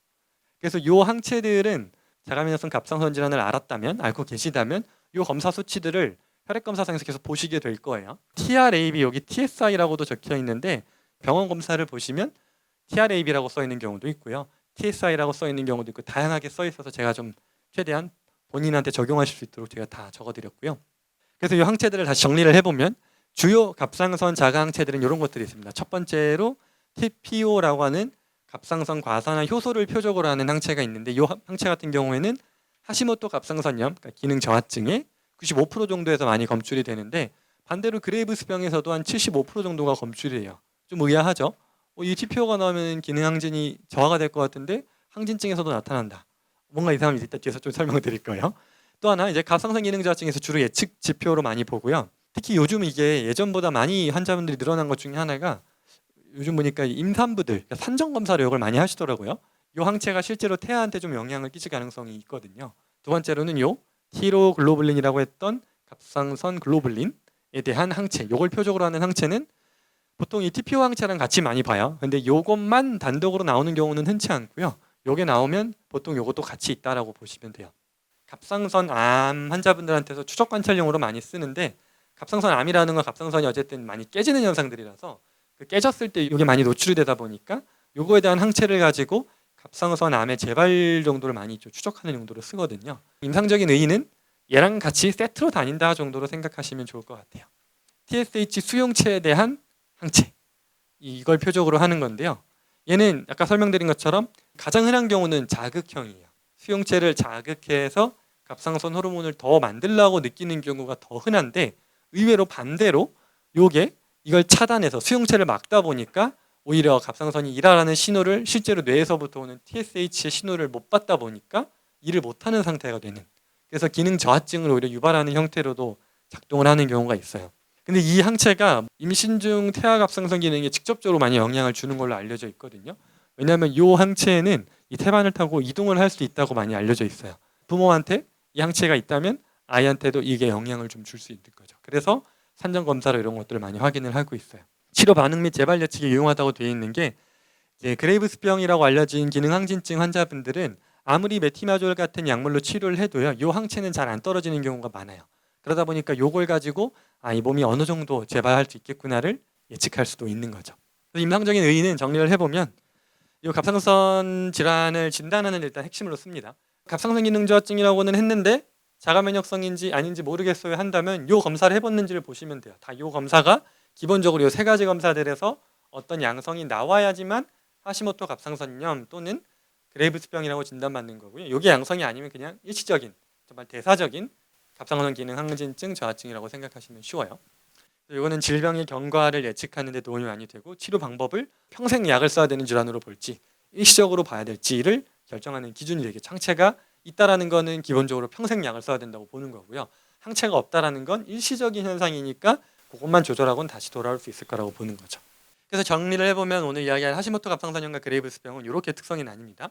그래서 이 항체들은 자가면역성 갑상선 질환을 알고 계시다면 이 검사 수치들을 혈액검사상에서 계속 보시게 될 거예요. TRAB, 여기 TSI라고도 적혀 있는데 병원 검사를 보시면 TRAB라고 써 있는 경우도 있고요. TSI라고 써 있는 경우도 있고 다양하게 써 있어서 제가 좀 최대한 본인한테 적용하실 수 있도록 제가 다 적어드렸고요. 그래서 이 항체들을 다시 정리를 해보면 주요 갑상선 자가 항체들은 이런 것들이 있습니다. 첫 번째로 TPO라고 하는 갑상선 과산화 효소를 표적으로 하는 항체가 있는데 이 항체 같은 경우에는 하시모토 갑상선염, 그러니까 기능 저하증의 95% 정도에서 많이 검출이 되는데 반대로 그레이브스병에서도 한 75% 정도가 검출이 돼요. 좀 의아하죠? 이 TPO가 나오면 기능 항진이 저하가 될 것 같은데 항진증에서도 나타난다. 뭔가 이상함이 이따 뒤에서 좀 설명을 드릴 거예요. 또 하나 이제 갑상선 기능 저하증에서 주로 예측 지표로 많이 보고요. 특히 요즘 이게 예전보다 많이 환자분들이 늘어난 것 중에 하나가 요즘 보니까 임산부들 그러니까 산정 검사를 이걸 많이 하시더라고요. 이 항체가 실제로 태아한테 좀 영향을 끼칠 가능성이 있거든요. 두 번째로는 요 티로글로불린이라고 했던 갑상선 글로불린에 대한 항체, 이걸 표적으로 하는 항체는 보통 이 TPO 항체랑 같이 많이 봐요. 근데 이것만 단독으로 나오는 경우는 흔치 않고요. 요게 나오면 보통 요것도 같이 있다라고 보시면 돼요. 갑상선 암 환자분들한테서 추적 관찰용으로 많이 쓰는데 갑상선 암이라는 건 갑상선이 어쨌든 많이 깨지는 현상들이라서 그 깨졌을 때 이게 많이 노출이 되다 보니까 요거에 대한 항체를 가지고 갑상선 암의 재발 정도를 많이 좀 추적하는 용도로 쓰거든요. 임상적인 의의는 얘랑 같이 세트로 다닌다 정도로 생각하시면 좋을 것 같아요. TSH 수용체에 대한 항체, 이걸 표적으로 하는 건데요. 얘는 아까 설명드린 것처럼 가장 흔한 경우는 자극형이에요. 수용체를 자극해서 갑상선 호르몬을 더 만들려고 느끼는 경우가 더 흔한데 의외로 반대로 요게 이걸 차단해서 수용체를 막다 보니까 오히려 갑상선이 일하라는 신호를 실제로 뇌에서부터 오는 TSH의 신호를 못 받다 보니까 일을 못하는 상태가 되는, 그래서 기능 저하증을 오히려 유발하는 형태로도 작동을 하는 경우가 있어요. 근데 이 항체가 임신 중 태아 갑상선 기능에 직접적으로 많이 영향을 주는 걸로 알려져 있거든요. 왜냐하면 이 항체는 이 태반을 타고 이동을 할 수 있다고 많이 알려져 있어요. 부모한테 이 항체가 있다면 아이한테도 이게 영향을 좀 줄 수 있는 거죠. 그래서 산정 검사로 이런 것들을 많이 확인을 하고 있어요. 치료 반응 및 재발 예측에 유용하다고 되어 있는 게 그레이브스병이라고 알려진 기능 항진증 환자분들은 아무리 메티마졸 같은 약물로 치료를 해도요, 이 항체는 잘 안 떨어지는 경우가 많아요. 그러다 보니까 이걸 가지고 이 몸이 어느 정도 재발할 수 있겠구나를 예측할 수도 있는 거죠. 임상적인 의의는 정리를 해보면 이 갑상선 질환을 진단하는 일단 핵심으로 씁니다. 갑상선 기능 저하증이라고는 했는데 자가면역성인지 아닌지 모르겠어요 한다면 이 검사를 해봤는지를 보시면 돼요. 다 이 검사가 기본적으로 이 세 가지 검사들에서 어떤 양성이 나와야지만 하시모토 갑상선염 또는 그레이브스병이라고 진단받는 거고요. 이게 양성이 아니면 그냥 일시적인 정말 대사적인 갑상선 기능 항진증 저하증이라고 생각하시면 쉬워요. 이거는 질병의 경과를 예측하는 데 도움이 많이 되고 치료 방법을 평생 약을 써야 되는 질환으로 볼지 일시적으로 봐야 될지를 결정하는 기준이 되게 항체가 있다라는 거는 기본적으로 평생 약을 써야 된다고 보는 거고요. 항체가 없다라는 건 일시적인 현상이니까 그것만 조절하고는 다시 돌아올 수 있을 거라고 보는 거죠. 그래서 정리를 해보면 오늘 이야기할 하시모토 갑상선염과 그레이브스병은 이렇게 특성이 나뉩니다.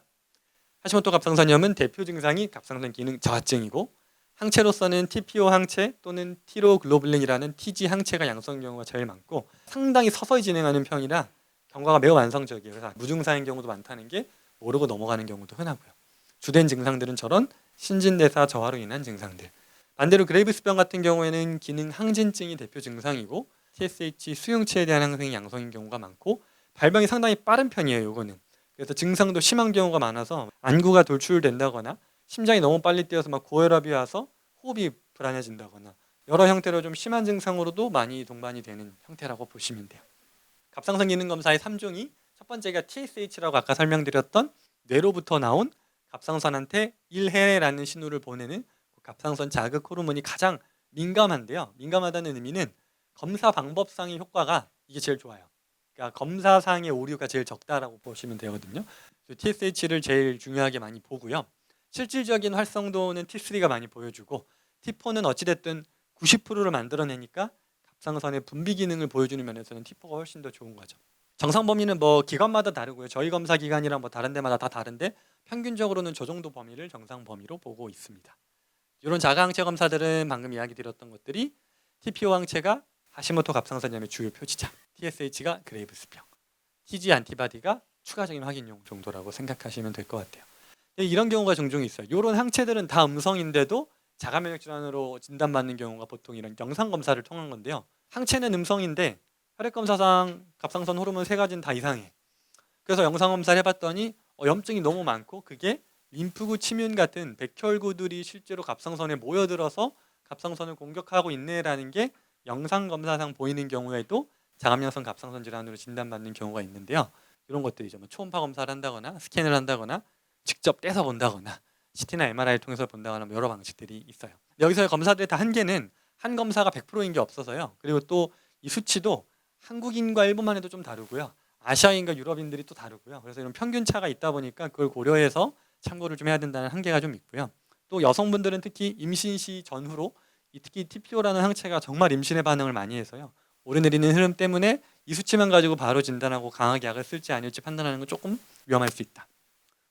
하시모토 갑상선염은 대표 증상이 갑상선 기능 저하증이고 항체로서는 TPO 항체 또는 티로글로불린이라는 TG 항체가 양성 경우가 제일 많고 상당히 서서히 진행하는 편이라 경과가 매우 완성적이에요. 그래서 무증상인 경우도 많다는 게 모르고 넘어가는 경우도 흔하고요. 주된 증상들은 저런 신진대사 저하로 인한 증상들. 반대로 그레이브스병 같은 경우에는 기능 항진증이 대표 증상이고 TSH 수용체에 대한 항생이 양성인 경우가 많고 발병이 상당히 빠른 편이에요. 이거는. 그래서 증상도 심한 경우가 많아서 안구가 돌출된다거나 심장이 너무 빨리 뛰어서 막 고혈압이 와서 호흡이 불안해진다거나 여러 형태로 좀 심한 증상으로도 많이 동반이 되는 형태라고 보시면 돼요. 갑상선 기능 검사의 3종이 첫 번째가 TSH라고 아까 설명드렸던 뇌로부터 나온 갑상선한테 1해라는 신호를 보내는 갑상선 자극 호르몬이 가장 민감한데요. 민감하다는 의미는 검사 방법상의 효과가 이게 제일 좋아요. 그러니까 검사상의 오류가 제일 적다라고 보시면 되거든요. TSH를 제일 중요하게 많이 보고요. 실질적인 활성도는 T3가 많이 보여주고 T4는 어찌됐든 90%를 만들어내니까 갑상선의 분비 기능을 보여주는 면에서는 T4가 훨씬 더 좋은 거죠. 정상 범위는 뭐 기관마다 다르고요. 저희 검사 기관이랑 뭐 다른 데마다 다 다른데 평균적으로는 저 정도 범위를 정상 범위로 보고 있습니다. 이런 자가항체 검사들은 방금 이야기 드렸던 것들이 TPO 항체가 하시모토 갑상선염의 주요 표지자, TSH가 그레이브스병, TG 안티바디가 추가적인 확인용 정도라고 생각하시면 될 것 같아요. 이런 경우가 종종 있어요. 이런 항체들은 다 음성인데도 자가면역 질환으로 진단받는 경우가 보통 이런 영상 검사를 통한 건데요. 항체는 음성인데 혈액 검사상 갑상선 호르몬 3가지는 다 이상해. 그래서 영상 검사를 해봤더니 염증이 너무 많고 그게 림프구 침윤 같은 백혈구들이 실제로 갑상선에 모여들어서 갑상선을 공격하고 있네라는 게 영상 검사상 보이는 경우에도 자가면역성 갑상선 질환으로 진단받는 경우가 있는데요. 이런 것들이죠. 뭐 초음파 검사를 한다거나 스캔을 한다거나 직접 떼서 본다거나 CT나 MRI를 통해서 본다거나 뭐 여러 방식들이 있어요. 여기서의 검사들의 다 한계는 한 검사가 100%인 게 없어서요. 그리고 또 이 수치도 한국인과 일본만 해도 좀 다르고요. 아시아인과 유럽인들이 또 다르고요. 그래서 이런 평균 차가 있다 보니까 그걸 고려해서 참고를 좀 해야 된다는 한계가 좀 있고요. 또 여성분들은 특히 임신 시 전후로 특히 TPO라는 항체가 정말 임신에 반응을 많이 해서요. 오르내리는 흐름 때문에 이 수치만 가지고 바로 진단하고 강하게 약을 쓸지 아닐지 판단하는 건 조금 위험할 수 있다.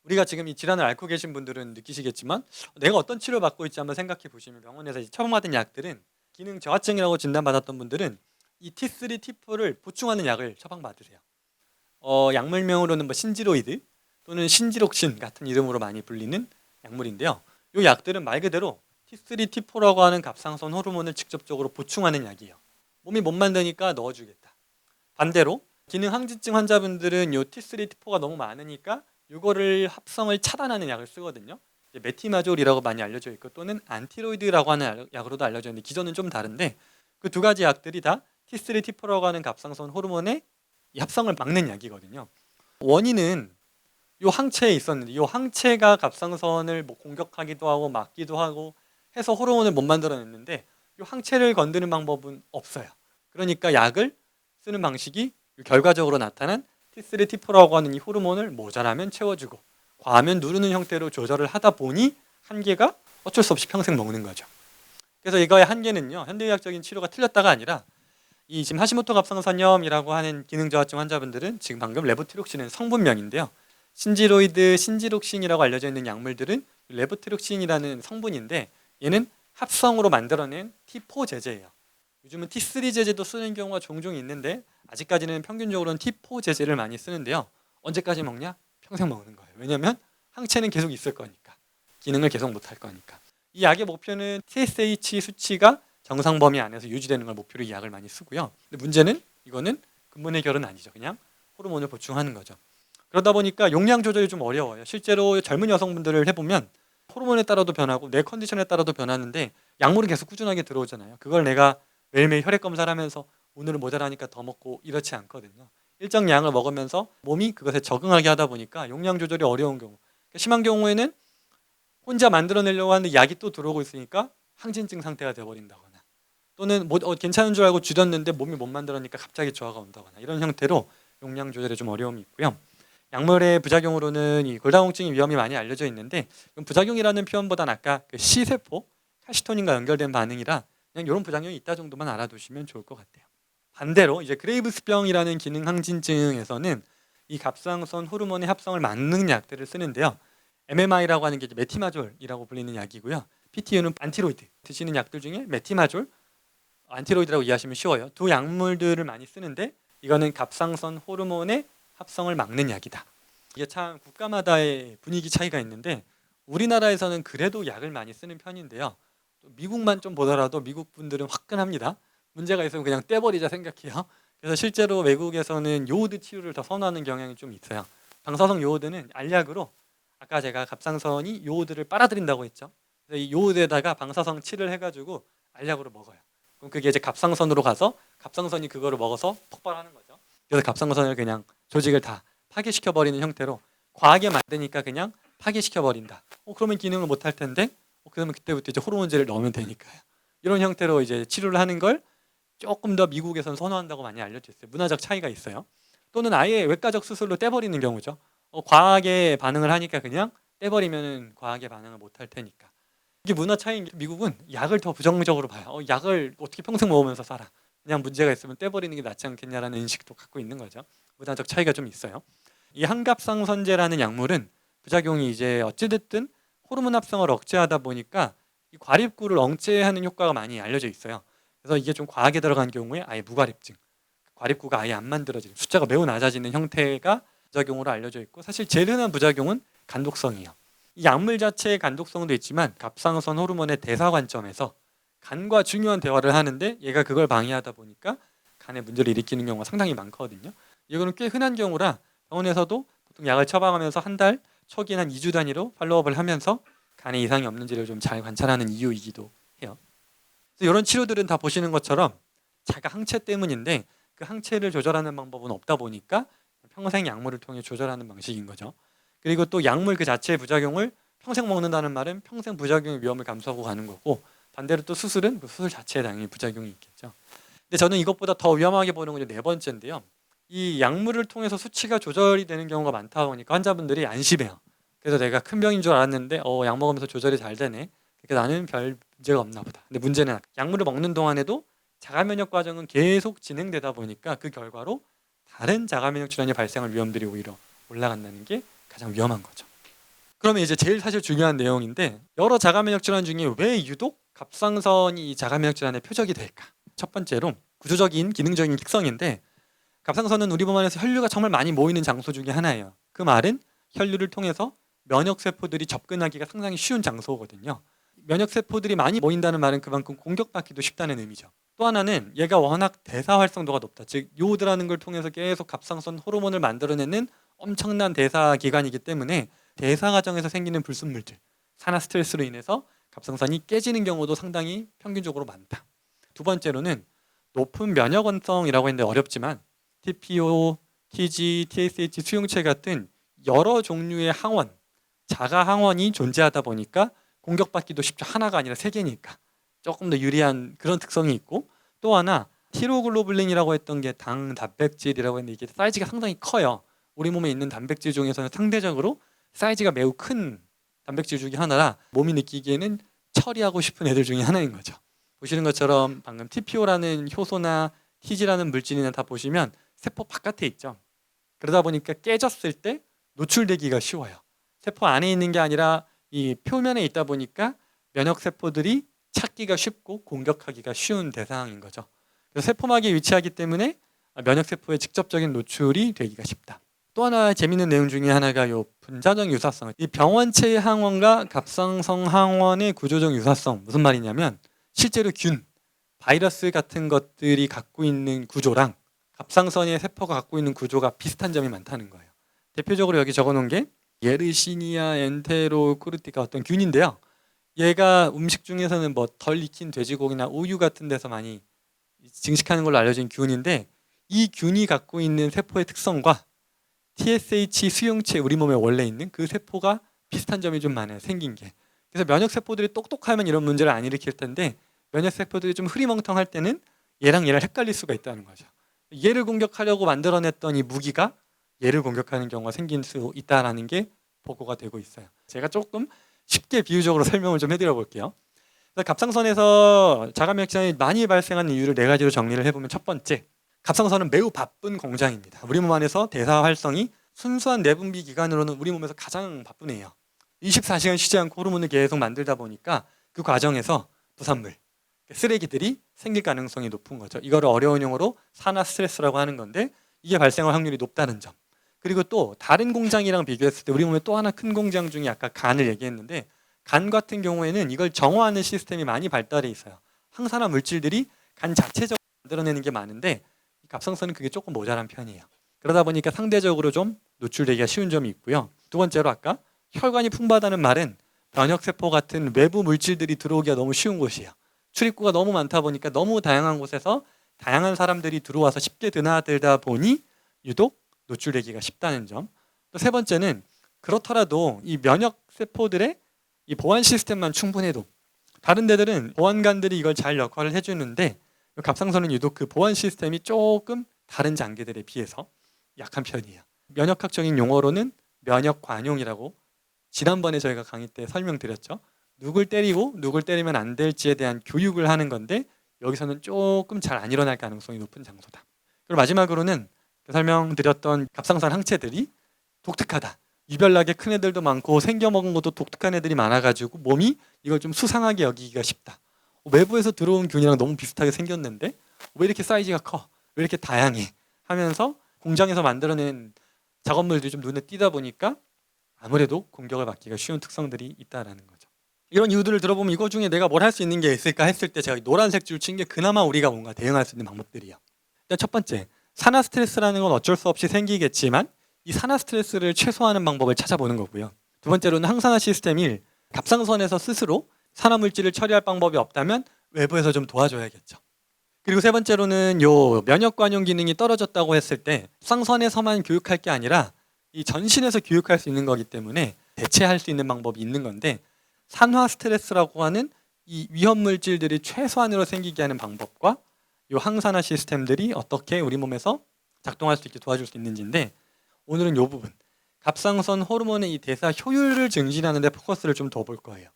우리가 지금 이 질환을 앓고 계신 분들은 느끼시겠지만 내가 어떤 치료를 받고 있지 한번 생각해 보시면 병원에서 처방받은 약들은 기능 저하증이라고 진단받았던 분들은 이 T3, T4를 보충하는 약을 처방받으세요. 약물명으로는 뭐 신지로이드 또는 신지록신 같은 이름으로 많이 불리는 약물인데요. 이 약들은 말 그대로 T3, T4라고 하는 갑상선 호르몬을 직접적으로 보충하는 약이에요. 몸이 못 만드니까 넣어주겠다. 반대로 기능 항진증 환자분들은 이 T3, T4가 너무 많으니까 이거를 합성을 차단하는 약을 쓰거든요. 메티마졸이라고 많이 알려져 있고 또는 안티로이드라고 하는 약으로도 알려져 있는데 기전은 좀 다른데 그 두 가지 약들이 다 T3, T4라고 하는 갑상선 호르몬의 이 합성을 막는 약이거든요. 원인은 이 항체에 있었는데 이 항체가 갑상선을 뭐 공격하기도 하고 막기도 하고 해서 호르몬을 못 만들어냈는데 이 항체를 건드는 방법은 없어요. 그러니까 약을 쓰는 방식이 결과적으로 나타난 T3, T4라고 하는 이 호르몬을 모자라면 채워주고 과하면 누르는 형태로 조절을 하다 보니 한계가 어쩔 수 없이 평생 먹는 거죠. 그래서 이거의 한계는요. 현대의학적인 치료가 틀렸다가 아니라 이 지금 하시모토 갑상선염이라고 하는 기능 저하증 환자분들은 지금 방금 레보티록신은 성분명인데요. 신지로이드, 신지록신이라고 알려져 있는 약물들은 레보티록신이라는 성분인데 얘는 합성으로 만들어낸 T4 제제예요. 요즘은 T3 제제도 쓰는 경우가 종종 있는데 아직까지는 평균적으로는 T4 제제를 많이 쓰는데요. 언제까지 먹냐? 평생 먹는 거예요. 왜냐하면 항체는 계속 있을 거니까. 기능을 계속 못할 거니까. 이 약의 목표는 TSH 수치가 정상 범위 안에서 유지되는 걸 목표로 이 약을 많이 쓰고요. 근데 문제는 이거는 근본 해결은 아니죠. 그냥 호르몬을 보충하는 거죠. 그러다 보니까 용량 조절이 좀 어려워요. 실제로 젊은 여성분들을 해보면 호르몬에 따라도 변하고 내 컨디션에 따라도 변하는데 약물은 계속 꾸준하게 들어오잖아요. 그걸 내가 매일매일 혈액 검사를 하면서 오늘은 모자라니까 더 먹고 이렇지 않거든요. 일정 양을 먹으면서 몸이 그것에 적응하게 하다 보니까 용량 조절이 어려운 경우 심한 경우에는 혼자 만들어내려고 하는데 약이 또 들어오고 있으니까 항진증 상태가 돼버린다거나, 또는 괜찮은 줄 알고 줄였는데 몸이 못 만들어니까 갑자기 저하가 온다거나, 이런 형태로 용량 조절에 좀 어려움이 있고요. 약물의 부작용으로는 이 골다공증의 위험이 많이 알려져 있는데, 부작용이라는 표현보다는 아까 그 C세포, 칼시토닌과 연결된 반응이라 그냥 이런 부작용이 있다 정도만 알아두시면 좋을 것 같아요. 반대로 이제 그레이브스병이라는 기능 항진증에서는 이 갑상선 호르몬의 합성을 막는 약들을 쓰는데요. MMI라고 하는 게 이제 메티마졸이라고 불리는 약이고요. PTU는 안티로이드, 드시는 약들 중에 메티마졸, 안티로이드라고 이해하시면 쉬워요. 두 약물들을 많이 쓰는데, 이거는 갑상선 호르몬의 합성을 막는 약이다. 이게 참 국가마다의 분위기 차이가 있는데, 우리나라에서는 그래도 약을 많이 쓰는 편인데요. 미국만 좀 보더라도 미국 분들은 화끈합니다. 문제가 있으면 그냥 떼버리자 생각해요. 그래서 실제로 외국에서는 요오드 치료를 더 선호하는 경향이 좀 있어요. 방사성 요오드는 알약으로, 아까 제가 갑상선이 요오드를 빨아들인다고 했죠. 그래서 이 요오드에다가 방사성 칠을 해가지고 알약으로 먹어요. 그럼 그게 이제 갑상선으로 가서 갑상선이 그거를 먹어서 폭발하는 거죠. 그래서 갑상선을 그냥 조직을 다 파괴시켜 버리는 형태로, 과하게 만드니까 그냥 파괴시켜 버린다. 그러면 기능을 못 할 텐데, 그러면 그때부터 이제 호르몬제를 넣으면 되니까요. 이런 형태로 이제 치료를 하는 걸 조금 더 미국에서는 선호한다고 많이 알려져 있어요. 문화적 차이가 있어요. 또는 아예 외과적 수술로 떼버리는 경우죠. 과하게 반응을 하니까 그냥 떼버리면 과하게 반응을 못 할 테니까. 이게 문화 차이인 게, 미국은 약을 더 부정적으로 봐요. 약을 어떻게 평생 먹으면서 살아. 그냥 문제가 있으면 떼버리는 게 낫지 않겠냐라는 인식도 갖고 있는 거죠. 문화적 차이가 좀 있어요. 이 항갑상선제라는 약물은 부작용이 이제 어찌됐든 호르몬 합성을 억제하다 보니까 이 과립구를 억제하는 효과가 많이 알려져 있어요. 그래서 이게 좀 과하게 들어간 경우에 아예 무과립증, 과립구가 아예 안 만들어지는, 숫자가 매우 낮아지는 형태가 부작용으로 알려져 있고, 사실 제일 흔한 부작용은 간독성이에요. 이 약물 자체의 간독성도 있지만 갑상선 호르몬의 대사 관점에서 간과 중요한 대화를 하는데 얘가 그걸 방해하다 보니까 간에 문제를 일으키는 경우가 상당히 많거든요. 이거는 꽤 흔한 경우라 병원에서도 보통 약을 처방하면서 한 달, 초기에는 한 2주 단위로 팔로우업을 하면서 간에 이상이 없는지를 좀 잘 관찰하는 이유이기도 해요. 그래서 이런 치료들은 다 보시는 것처럼 자가 항체 때문인데, 그 항체를 조절하는 방법은 없다 보니까 평생 약물을 통해 조절하는 방식인 거죠. 그리고 또 약물 그 자체의 부작용을 평생 먹는다는 말은 평생 부작용의 위험을 감수하고 가는 거고, 반대로 또 수술은 그 수술 자체에 당연히 부작용이 있겠죠. 근데 저는 이것보다 더 위험하게 보는 건 네 번째인데요. 이 약물을 통해서 수치가 조절이 되는 경우가 많다 보니까 환자분들이 안심해요. 그래서 내가 큰 병인 줄 알았는데 약 먹으면서 조절이 잘 되네. 그러니까 나는 별 문제가 없나 보다. 근데 문제는 약물을 먹는 동안에도 자가면역 과정은 계속 진행되다 보니까 그 결과로 다른 자가면역 질환의 발생할 위험들이 오히려 올라간다는 게 가장 위험한 거죠. 그러면 이제 제일 사실 중요한 내용인데, 여러 자가면역 질환 중에 왜 유독 갑상선이 자가면역 질환의 표적이 될까? 첫 번째로 구조적인 기능적인 특성인데, 갑상선은 우리 몸 안에서 혈류가 정말 많이 모이는 장소 중에 하나예요. 그 말은 혈류를 통해서 면역세포들이 접근하기가 상당히 쉬운 장소거든요. 면역세포들이 많이 모인다는 말은 그만큼 공격받기도 쉽다는 의미죠. 또 하나는 얘가 워낙 대사 활성도가 높다. 즉 요오드라는 걸 통해서 계속 갑상선 호르몬을 만들어내는 엄청난 대사 기관이기 때문에 대사 과정에서 생기는 불순물질, 산화 스트레스로 인해서 갑상선이 깨지는 경우도 상당히 평균적으로 많다. 두 번째로는 높은 면역원성이라고 했는데 어렵지만 TPO, TG, TSH 수용체 같은 여러 종류의 항원, 자가 항원이 존재하다 보니까 공격받기도 쉽죠. 하나가 아니라 세 개니까 조금 더 유리한 그런 특성이 있고, 또 하나 티로글로불린이라고 했던 게 당 단백질이라고 했는데, 이게 사이즈가 상당히 커요. 우리 몸에 있는 단백질 중에서는 상대적으로 사이즈가 매우 큰 단백질 중에 하나라 몸이 느끼기에는 처리하고 싶은 애들 중에 하나인 거죠. 보시는 것처럼 방금 TPO라는 효소나 TG라는 물질이나 다 보시면 세포 바깥에 있죠. 그러다 보니까 깨졌을 때 노출되기가 쉬워요. 세포 안에 있는 게 아니라 이 표면에 있다 보니까 면역 세포들이 찾기가 쉽고 공격하기가 쉬운 대상인 거죠. 그래서 세포막에 위치하기 때문에 면역 세포의 직접적인 노출이 되기가 쉽다. 또 하나 재밌는 내용 중에 하나가 요 분자적 유사성. 이 병원체 항원과 갑상선 항원의 구조적 유사성, 무슨 말이냐면 실제로 균, 바이러스 같은 것들이 갖고 있는 구조랑 갑상선의 세포가 갖고 있는 구조가 비슷한 점이 많다는 거예요. 대표적으로 여기 적어놓은 게 예르시니아 엔테로코르티가 어떤 균인데요. 얘가 음식 중에서는 뭐 덜 익힌 돼지고기나 우유 같은 데서 많이 증식하는 걸로 알려진 균인데, 이 균이 갖고 있는 세포의 특성과 TSH 수용체, 우리 몸에 원래 있는 그 세포가 비슷한 점이 좀 많아요. 생긴 게. 그래서 면역 세포들이 똑똑하면 이런 문제를 안 일으킬 텐데 면역 세포들이 좀 흐리멍텅할 때는 얘랑 얘를 헷갈릴 수가 있다는 거죠. 얘를 공격하려고 만들어냈던 이 무기가 얘를 공격하는 경우가 생길 수 있다라는 게 보고가 되고 있어요. 제가 조금 쉽게 비유적으로 설명을 좀 해드려 볼게요. 갑상선에서 자가면역 질환이 많이 발생하는 이유를 네 가지로 정리를 해보면, 첫 번째, 갑상선은 매우 바쁜 공장입니다. 우리 몸 안에서 대사 활성이 순수한 내분비 기관으로는 우리 몸에서 가장 바쁘네요. 24시간 쉬지 않고 호르몬을 계속 만들다 보니까 그 과정에서 부산물, 쓰레기들이 생길 가능성이 높은 거죠. 이거를 어려운 용어로 산화 스트레스라고 하는 건데 이게 발생할 확률이 높다는 점. 그리고 또 다른 공장이랑 비교했을 때 우리 몸에 또 하나 큰 공장 중에 아까 간을 얘기했는데, 간 같은 경우에는 이걸 정화하는 시스템이 많이 발달해 있어요. 항산화 물질들이 간 자체적으로 만들어내는 게 많은데 갑상선은 그게 조금 모자란 편이에요. 그러다 보니까 상대적으로 좀 노출되기가 쉬운 점이 있고요. 두 번째로 아까 혈관이 풍부하다는 말은 면역세포 같은 외부 물질들이 들어오기가 너무 쉬운 곳이에요. 출입구가 너무 많다 보니까 너무 다양한 곳에서 다양한 사람들이 들어와서 쉽게 드나들다 보니 유독 노출되기가 쉽다는 점. 또 세 번째는 그렇더라도 이 면역세포들의 이 보안 시스템만 충분해도 다른 데들은 보안관들이 이걸 잘 역할을 해주는데 갑상선은 유독 그 보안 시스템이 조금 다른 장기들에 비해서 약한 편이에요. 면역학적인 용어로는 면역관용이라고 지난번에 저희가 강의 때 설명드렸죠. 누굴 때리고 누굴 때리면 안 될지에 대한 교육을 하는 건데 여기서는 조금 잘 안 일어날 가능성이 높은 장소다. 그리고 마지막으로는 설명드렸던 갑상선 항체들이 독특하다. 유별나게 큰 애들도 많고 생겨먹은 것도 독특한 애들이 많아가지고 몸이 이걸 좀 수상하게 여기기가 쉽다. 외부에서 들어온 균이랑 너무 비슷하게 생겼는데 왜 이렇게 사이즈가 커? 왜 이렇게 다양해? 하면서 공장에서 만들어낸 작업물들이 좀 눈에 띄다 보니까 아무래도 공격을 받기가 쉬운 특성들이 있다라는 거죠. 이런 이유들을 들어보면 이거 중에 내가 뭘 할 수 있는 게 있을까 했을 때 제가 노란색 줄 친 게 그나마 우리가 뭔가 대응할 수 있는 방법들이에요. 일단 첫 번째, 산화 스트레스라는 건 어쩔 수 없이 생기겠지만 이 산화 스트레스를 최소화하는 방법을 찾아보는 거고요. 두 번째로는 항산화 시스템 1, 갑상선에서 스스로 산화 물질을 처리할 방법이 없다면 외부에서 좀 도와줘야겠죠. 그리고 세 번째로는 요 면역 관용 기능이 떨어졌다고 했을 때 갑상선에서만 교육할 게 아니라 이 전신에서 교육할 수 있는 거기 때문에 대체할 수 있는 방법이 있는 건데, 산화 스트레스라고 하는 이 위험 물질들이 최소한으로 생기게 하는 방법과 요 항산화 시스템들이 어떻게 우리 몸에서 작동할 수 있게 도와줄 수 있는지인데, 오늘은 요 부분, 갑상선 호르몬의 이 대사 효율을 증진하는 데 포커스를 좀 더 볼 거예요.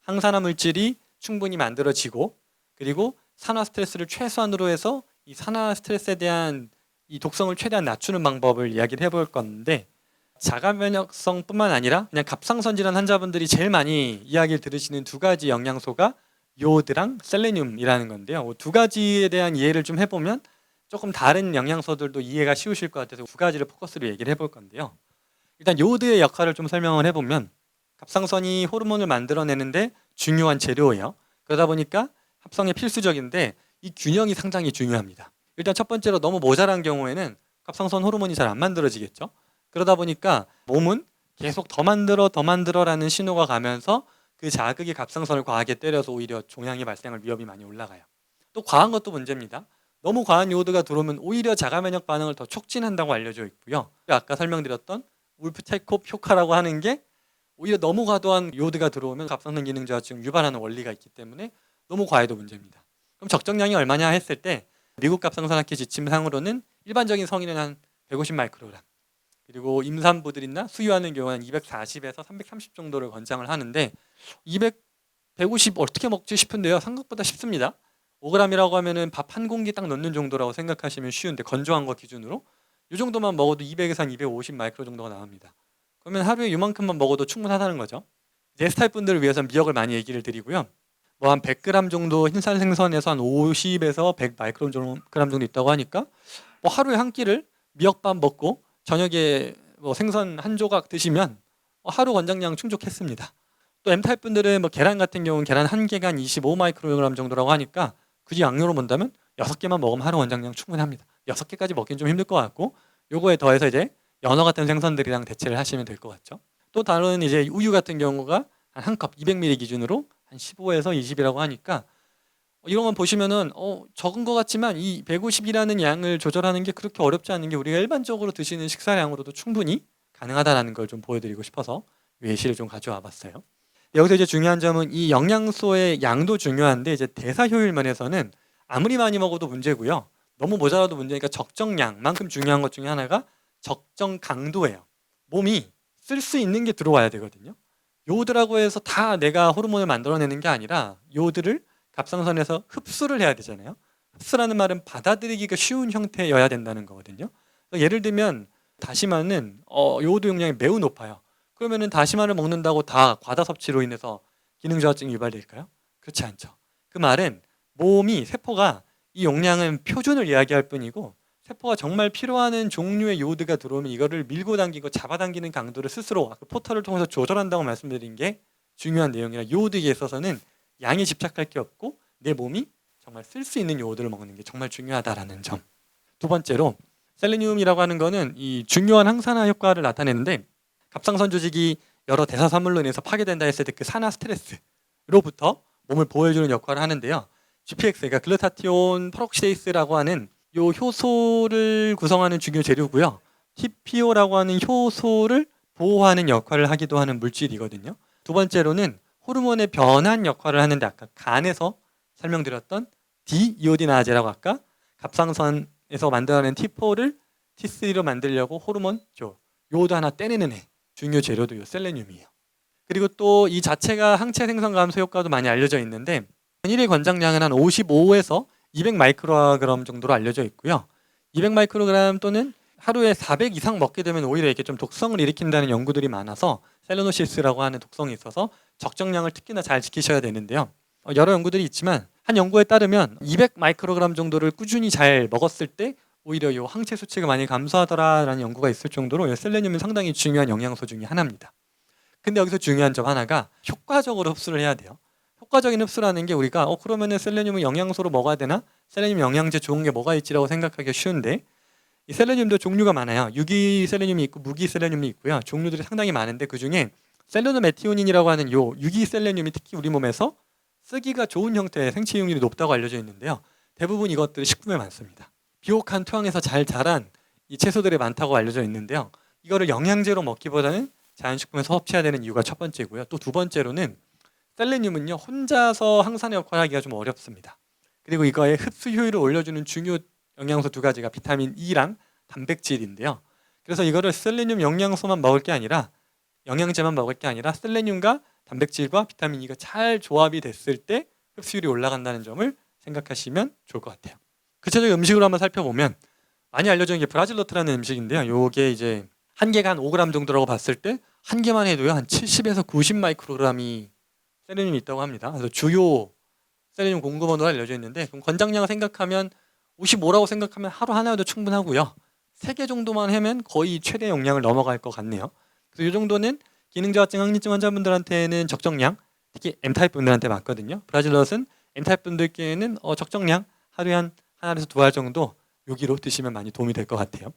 항산화 물질이 충분히 만들어지고 그리고 산화 스트레스를 최소한으로 해서 이 산화 스트레스에 대한 이 독성을 최대한 낮추는 방법을 이야기를 해볼 건데, 자가면역성뿐만 아니라 그냥 갑상선 질환 환자분들이 제일 많이 이야기를 들으시는 두 가지 영양소가 요오드랑 셀레늄이라는 건데요. 두 가지에 대한 이해를 좀 해보면 조금 다른 영양소들도 이해가 쉬우실 것 같아서 두 가지를 포커스로 얘기를 해볼 건데요. 일단 요오드의 역할을 좀 설명을 해보면 갑상선이 호르몬을 만들어내는데 중요한 재료예요. 그러다 보니까 합성에 필수적인데 이 균형이 상당히 중요합니다. 일단 첫 번째로 너무 모자란 경우에는 갑상선 호르몬이 잘 안 만들어지겠죠. 그러다 보니까 몸은 계속 더 만들어라는 신호가 가면서 그 자극이 갑상선을 과하게 때려서 오히려 종양이 발생할 위험이 많이 올라가요. 또 과한 것도 문제입니다. 너무 과한 요오드가 들어오면 오히려 자가면역 반응을 더 촉진한다고 알려져 있고요. 아까 설명드렸던 울프체코프 효과라고 하는 게 오히려 너무 과도한 요오드가 들어오면 갑상선 기능 저하증 유발하는 원리가 있기 때문에 너무 과해도 문제입니다. 그럼 적정량이 얼마냐 했을 때 미국 갑상선학회 지침상으로는 일반적인 성인은 한 150 마이크로그램, 그리고 임산부들이나 수유하는 경우는 240에서 330 정도를 권장을 하는데 150 어떻게 먹지 싶은데요. 생각보다 쉽습니다. 5g이라고 하면은 밥 한 공기 딱 넣는 정도라고 생각하시면 쉬운데, 건조한 거 기준으로 이 정도만 먹어도 200에서 한 250 마이크로 정도가 나옵니다. 그러면 하루에 이만큼만 먹어도 충분하다는 거죠. 내 스타일 분들을 위해서 미역을 많이 얘기를 드리고요. 뭐 한 100g 정도 흰살 생선에서 한 50에서 100 마이크론 정도 있다고 하니까 뭐 하루에 한 끼를 미역밥 먹고 저녁에 뭐 생선 한 조각 드시면 하루 권장량 충족했습니다. 또 M타입 분들은 뭐 계란 같은 경우는 계란 한 개가 한 25 마이크로그램 정도라고 하니까 굳이 양료로 본다면 6개만 먹으면 하루 권장량 충분합니다. 6개까지 먹기는 좀 힘들 것 같고, 요거에 더해서 이제 연어 같은 생선들이랑 대체를 하시면 될 것 같죠. 또 다른 이제 우유 같은 경우가 한 컵 200ml 기준으로 한 15에서 20이라고 하니까 이런 건 보시면은 적은 것 같지만 이 150이라는 양을 조절하는 게 그렇게 어렵지 않은 게 우리가 일반적으로 드시는 식사량으로도 충분히 가능하다는 걸 좀 보여드리고 싶어서 예시를 좀 가져와 봤어요. 여기서 이제 중요한 점은 이 영양소의 양도 중요한데 이제 대사 효율 면에서는 아무리 많이 먹어도 문제고요. 너무 모자라도 문제니까 적정량만큼 중요한 것 중에 하나가 적정 강도예요. 몸이 쓸 수 있는 게 들어와야 되거든요. 요오드라고 해서 다 내가 호르몬을 만들어내는 게 아니라 요오드를 갑상선에서 흡수를 해야 되잖아요. 흡수라는 말은 받아들이기가 쉬운 형태여야 된다는 거거든요. 예를 들면 다시마는 요오드 용량이 매우 높아요. 그러면은 다시마를 먹는다고 다 과다 섭취로 인해서 기능 저하증이 유발될까요? 그렇지 않죠. 그 말은 몸이 세포가 이 용량은 표준을 이야기할 뿐이고 세포가 정말 필요하는 종류의 요오드가 들어오면 이거를 밀고 당기고 잡아당기는 강도를 스스로 포터를 통해서 조절한다고 말씀드린 게 중요한 내용이라 요오드에 있어서는 양에 집착할 게 없고 내 몸이 정말 쓸 수 있는 요오드를 먹는 게 정말 중요하다라는 점. 두 번째로 셀레늄이라고 하는 거는 이 중요한 항산화 효과를 나타내는데 갑상선 조직이 여러 대사산물로 인해서 파괴된다 했을 때 그 산화 스트레스로부터 몸을 보호해주는 역할을 하는데요. GPX, 그러니까 글루타티온 페록시데이스라고 하는 요 효소를 구성하는 중요 재료고요. TPO라고 하는 효소를 보호하는 역할을 하기도 하는 물질이거든요. 두 번째로는 호르몬의 변환 역할을 하는데 아까 간에서 설명드렸던 디이오디나제라고 아까 갑상선에서 만들어낸 T4를 T3로 만들려고 호르몬 요오드 하나 떼내는 중요 재료도 요 셀레늄이에요. 그리고 또 이 자체가 항체 생성 감소 효과도 많이 알려져 있는데 일일 권장량은 한 55에서 200 마이크로그램 정도로 알려져 있고요. 200 마이크로그램 또는 하루에 400 이상 먹게 되면 오히려 이렇게 좀 독성을 일으킨다는 연구들이 많아서 셀레노시스라고 하는 독성이 있어서 적정량을 특히나 잘 지키셔야 되는데요. 여러 연구들이 있지만 한 연구에 따르면 200 마이크로그램 정도를 꾸준히 잘 먹었을 때 오히려 이 항체 수치가 많이 감소하더라라는 연구가 있을 정도로 셀레늄은 상당히 중요한 영양소 중에 하나입니다. 근데 여기서 중요한 점 하나가 효과적으로 흡수를 해야 돼요. 효과적인 흡수라는 게 우리가 그러면은 셀레늄은 영양소로 먹어야 되나? 셀레늄 영양제 좋은 게 뭐가 있지라고 생각하기가 쉬운데 이 셀레늄도 종류가 많아요. 유기 셀레늄이 있고 무기 셀레늄이 있고요. 종류들이 상당히 많은데 그중에 셀레노메티오닌이라고 하는 요 유기 셀레늄이 특히 우리 몸에서 쓰기가 좋은 형태의 생체 이용률이 높다고 알려져 있는데요. 대부분 이것들이 식품에 많습니다. 비옥한 토양에서 잘 자란 이 채소들이 많다고 알려져 있는데요. 이거를 영양제로 먹기보다는 자연식품에서 섭취해야 되는 이유가 첫 번째고요. 또 두 번째로는 셀레늄은요 혼자서 항산화 역할을 하기가 좀 어렵습니다. 그리고 이거의 흡수 효율을 올려주는 중요 영양소 두 가지가 비타민 E랑 단백질인데요. 그래서 이거를 셀레늄 영양소만 먹을 게 아니라 영양제만 먹을 게 아니라 셀레늄과 단백질과 비타민 E가 잘 조합이 됐을 때 흡수율이 올라간다는 점을 생각하시면 좋을 것 같아요. 구체적인 음식으로 한번 살펴보면 많이 알려져 있는 게 브라질너트라는 음식인데요. 요게 이제 한 개가 한 5g 정도라고 봤을 때 한 개만 해도요 한 70에서 90 마이크로그램이 셀레늄이 있다고 합니다. 그래서 주요 셀레늄 공급원으로 알려져 있는데 그럼 권장량을 생각하면 55라고 생각하면 하루 하나여도 충분하고요. 3개 정도만 하면 거의 최대 용량을 넘어갈 것 같네요. 그래서 이 정도는 기능저하증 항진증 환자분들한테는 적정량, 특히 M타입 분들한테 맞거든요. 브라질넛은 M타입 분들께는 적정량 하루에 한 하나에서 2알 정도 요기로 드시면 많이 도움이 될 것 같아요.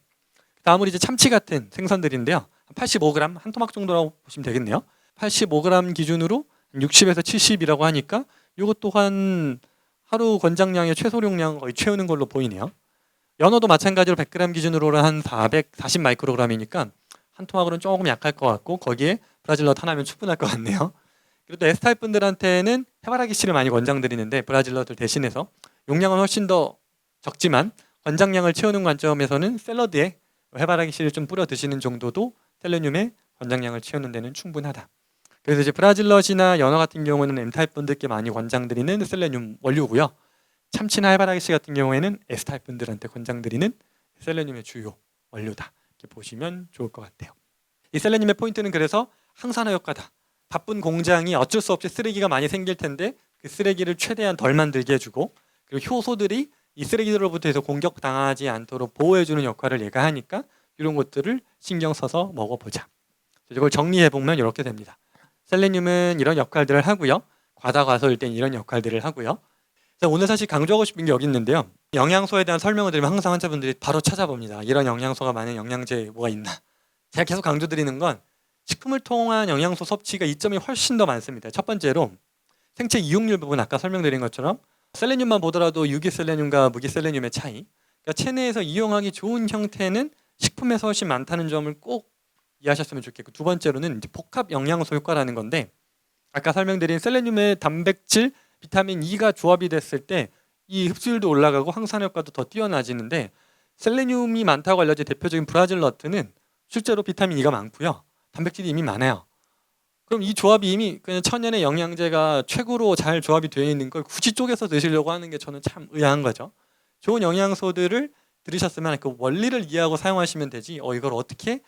다음으로 이제 참치 같은 생선들인데요. 85g 한 토막 정도라고 보시면 되겠네요. 85g 기준으로 60에서 70이라고 하니까 이것 또한 하루 권장량의 최소용량 거의 채우는 걸로 보이네요. 연어도 마찬가지로 100g 기준으로 한 440 마이크로그램이니까 한 토막으로는 조금 약할 것 같고 거기에 브라질넛 하나면 충분할 것 같네요. 그리고 또 S타입 분들한테는 해바라기 씨를 많이 권장드리는데 브라질넛을 대신해서 용량은 훨씬 더 적지만 권장량을 채우는 관점에서는 샐러드에 해바라기 씨를 좀 뿌려 드시는 정도도 셀레늄의 권장량을 채우는 데는 충분하다. 그래서 이제 브라질넛이나 연어 같은 경우는 M타입 분들께 많이 권장드리는 셀레늄 원료고요. 참치나 해바라기 씨 같은 경우에는 S타입 분들한테 권장드리는 셀레늄의 주요 원료다. 이렇게 보시면 좋을 것 같아요. 이 셀레늄의 포인트는 그래서 항산화 효과다. 바쁜 공장이 어쩔 수 없이 쓰레기가 많이 생길 텐데 그 쓰레기를 최대한 덜 만들게 해주고 그리고 효소들이 이 쓰레기들로부터 해서 공격당하지 않도록 보호해주는 역할을 얘가 하니까 이런 것들을 신경 써서 먹어보자. 이걸 정리해보면 이렇게 됩니다. 셀레늄은 이런 역할들을 하고요. 과다과소일 땐 이런 역할들을 하고요. 오늘 사실 강조하고 싶은 게 여기 있는데요. 영양소에 대한 설명을 드리면 항상 환자분들이 바로 찾아봅니다. 이런 영양소가 많은 영양제에 뭐가 있나. 제가 계속 강조드리는 건 식품을 통한 영양소 섭취가 이점이 훨씬 더 많습니다. 첫 번째로 생체 이용률 부분 아까 설명드린 것처럼 셀레늄만 보더라도 유기셀레늄과 무기셀레늄의 차이, 그러니까 체내에서 이용하기 좋은 형태는 식품에서 훨씬 많다는 점을 꼭 이해하셨으면 좋겠고, 두 번째로는 이제 복합 영양소 효과라는 건데, 아까 설명드린 셀레늄의 단백질, 비타민 E가 조합이 됐을 때 이 흡수율도 올라가고 항산 효과도 더 뛰어나지는데, 셀레늄이 많다고 알려진 대표적인 브라질 너트는 실제로 비타민 E가 많고요, 단백질이 이미 많아요. 그럼 이 조합이 이미 그냥 천연의 영양제가 최고로 잘 조합이 되어 있는 걸 굳이 쪼개서 드시려고 하는 게 저는 참 의아한 거죠. 좋은 영양소들을 들으셨으면 그 원리를 이해하고 사용하시면 되지, 이걸 어떻게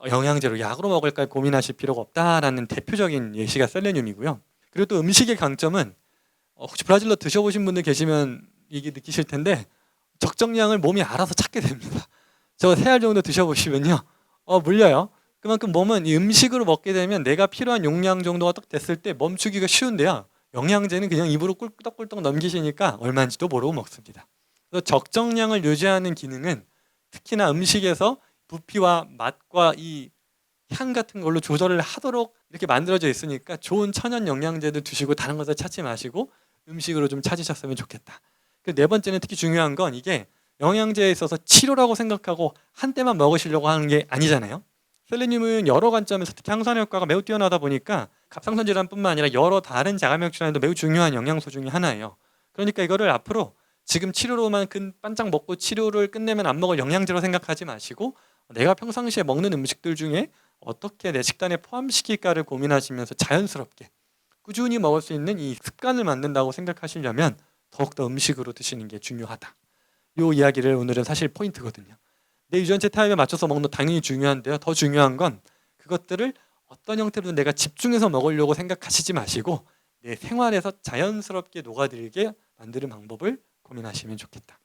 영양제로 약으로 먹을까 고민하실 필요가 없다라는 대표적인 예시가 셀레늄이고요. 그리고 또 음식의 강점은, 혹시 브라질로 드셔보신 분들 계시면 이게 느끼실 텐데, 적정량을 몸이 알아서 찾게 됩니다. 저 3알 정도 드셔보시면요, 물려요. 그만큼 몸은 이 음식으로 먹게 되면 내가 필요한 용량 정도가 딱 됐을 때 멈추기가 쉬운데요, 영양제는 그냥 입으로 꿀떡꿀떡 넘기시니까 얼마인지도 모르고 먹습니다. 그래서 적정량을 유지하는 기능은 특히나 음식에서 부피와 맛과 이 향 같은 걸로 조절을 하도록 이렇게 만들어져 있으니까 좋은 천연 영양제들 드시고 다른 것을 찾지 마시고 음식으로 좀 찾으셨으면 좋겠다. 네 번째는 특히 중요한 건, 이게 영양제에 있어서 치료라고 생각하고 한때만 먹으시려고 하는 게 아니잖아요. 셀레늄은 여러 관점에서 특히 항산 효과가 매우 뛰어나다 보니까 갑상선 질환뿐만 아니라 여러 다른 자가면역 질환에도 매우 중요한 영양소 중에 하나예요. 그러니까 이거를 앞으로 지금 치료로만 반짝 먹고 치료를 끝내면 안 먹을 영양제로 생각하지 마시고, 내가 평상시에 먹는 음식들 중에 어떻게 내 식단에 포함시킬까를 고민하시면서 자연스럽게 꾸준히 먹을 수 있는 이 습관을 만든다고 생각하시려면 더욱더 음식으로 드시는 게 중요하다. 이 이야기를 오늘은 사실 포인트거든요. 내 유전체 타입에 맞춰서 먹는 거 당연히 중요한데요, 더 중요한 건 그것들을 어떤 형태로 내가 집중해서 먹으려고 생각하시지 마시고 내 생활에서 자연스럽게 녹아들게 만드는 방법을 고민하시면 좋겠다.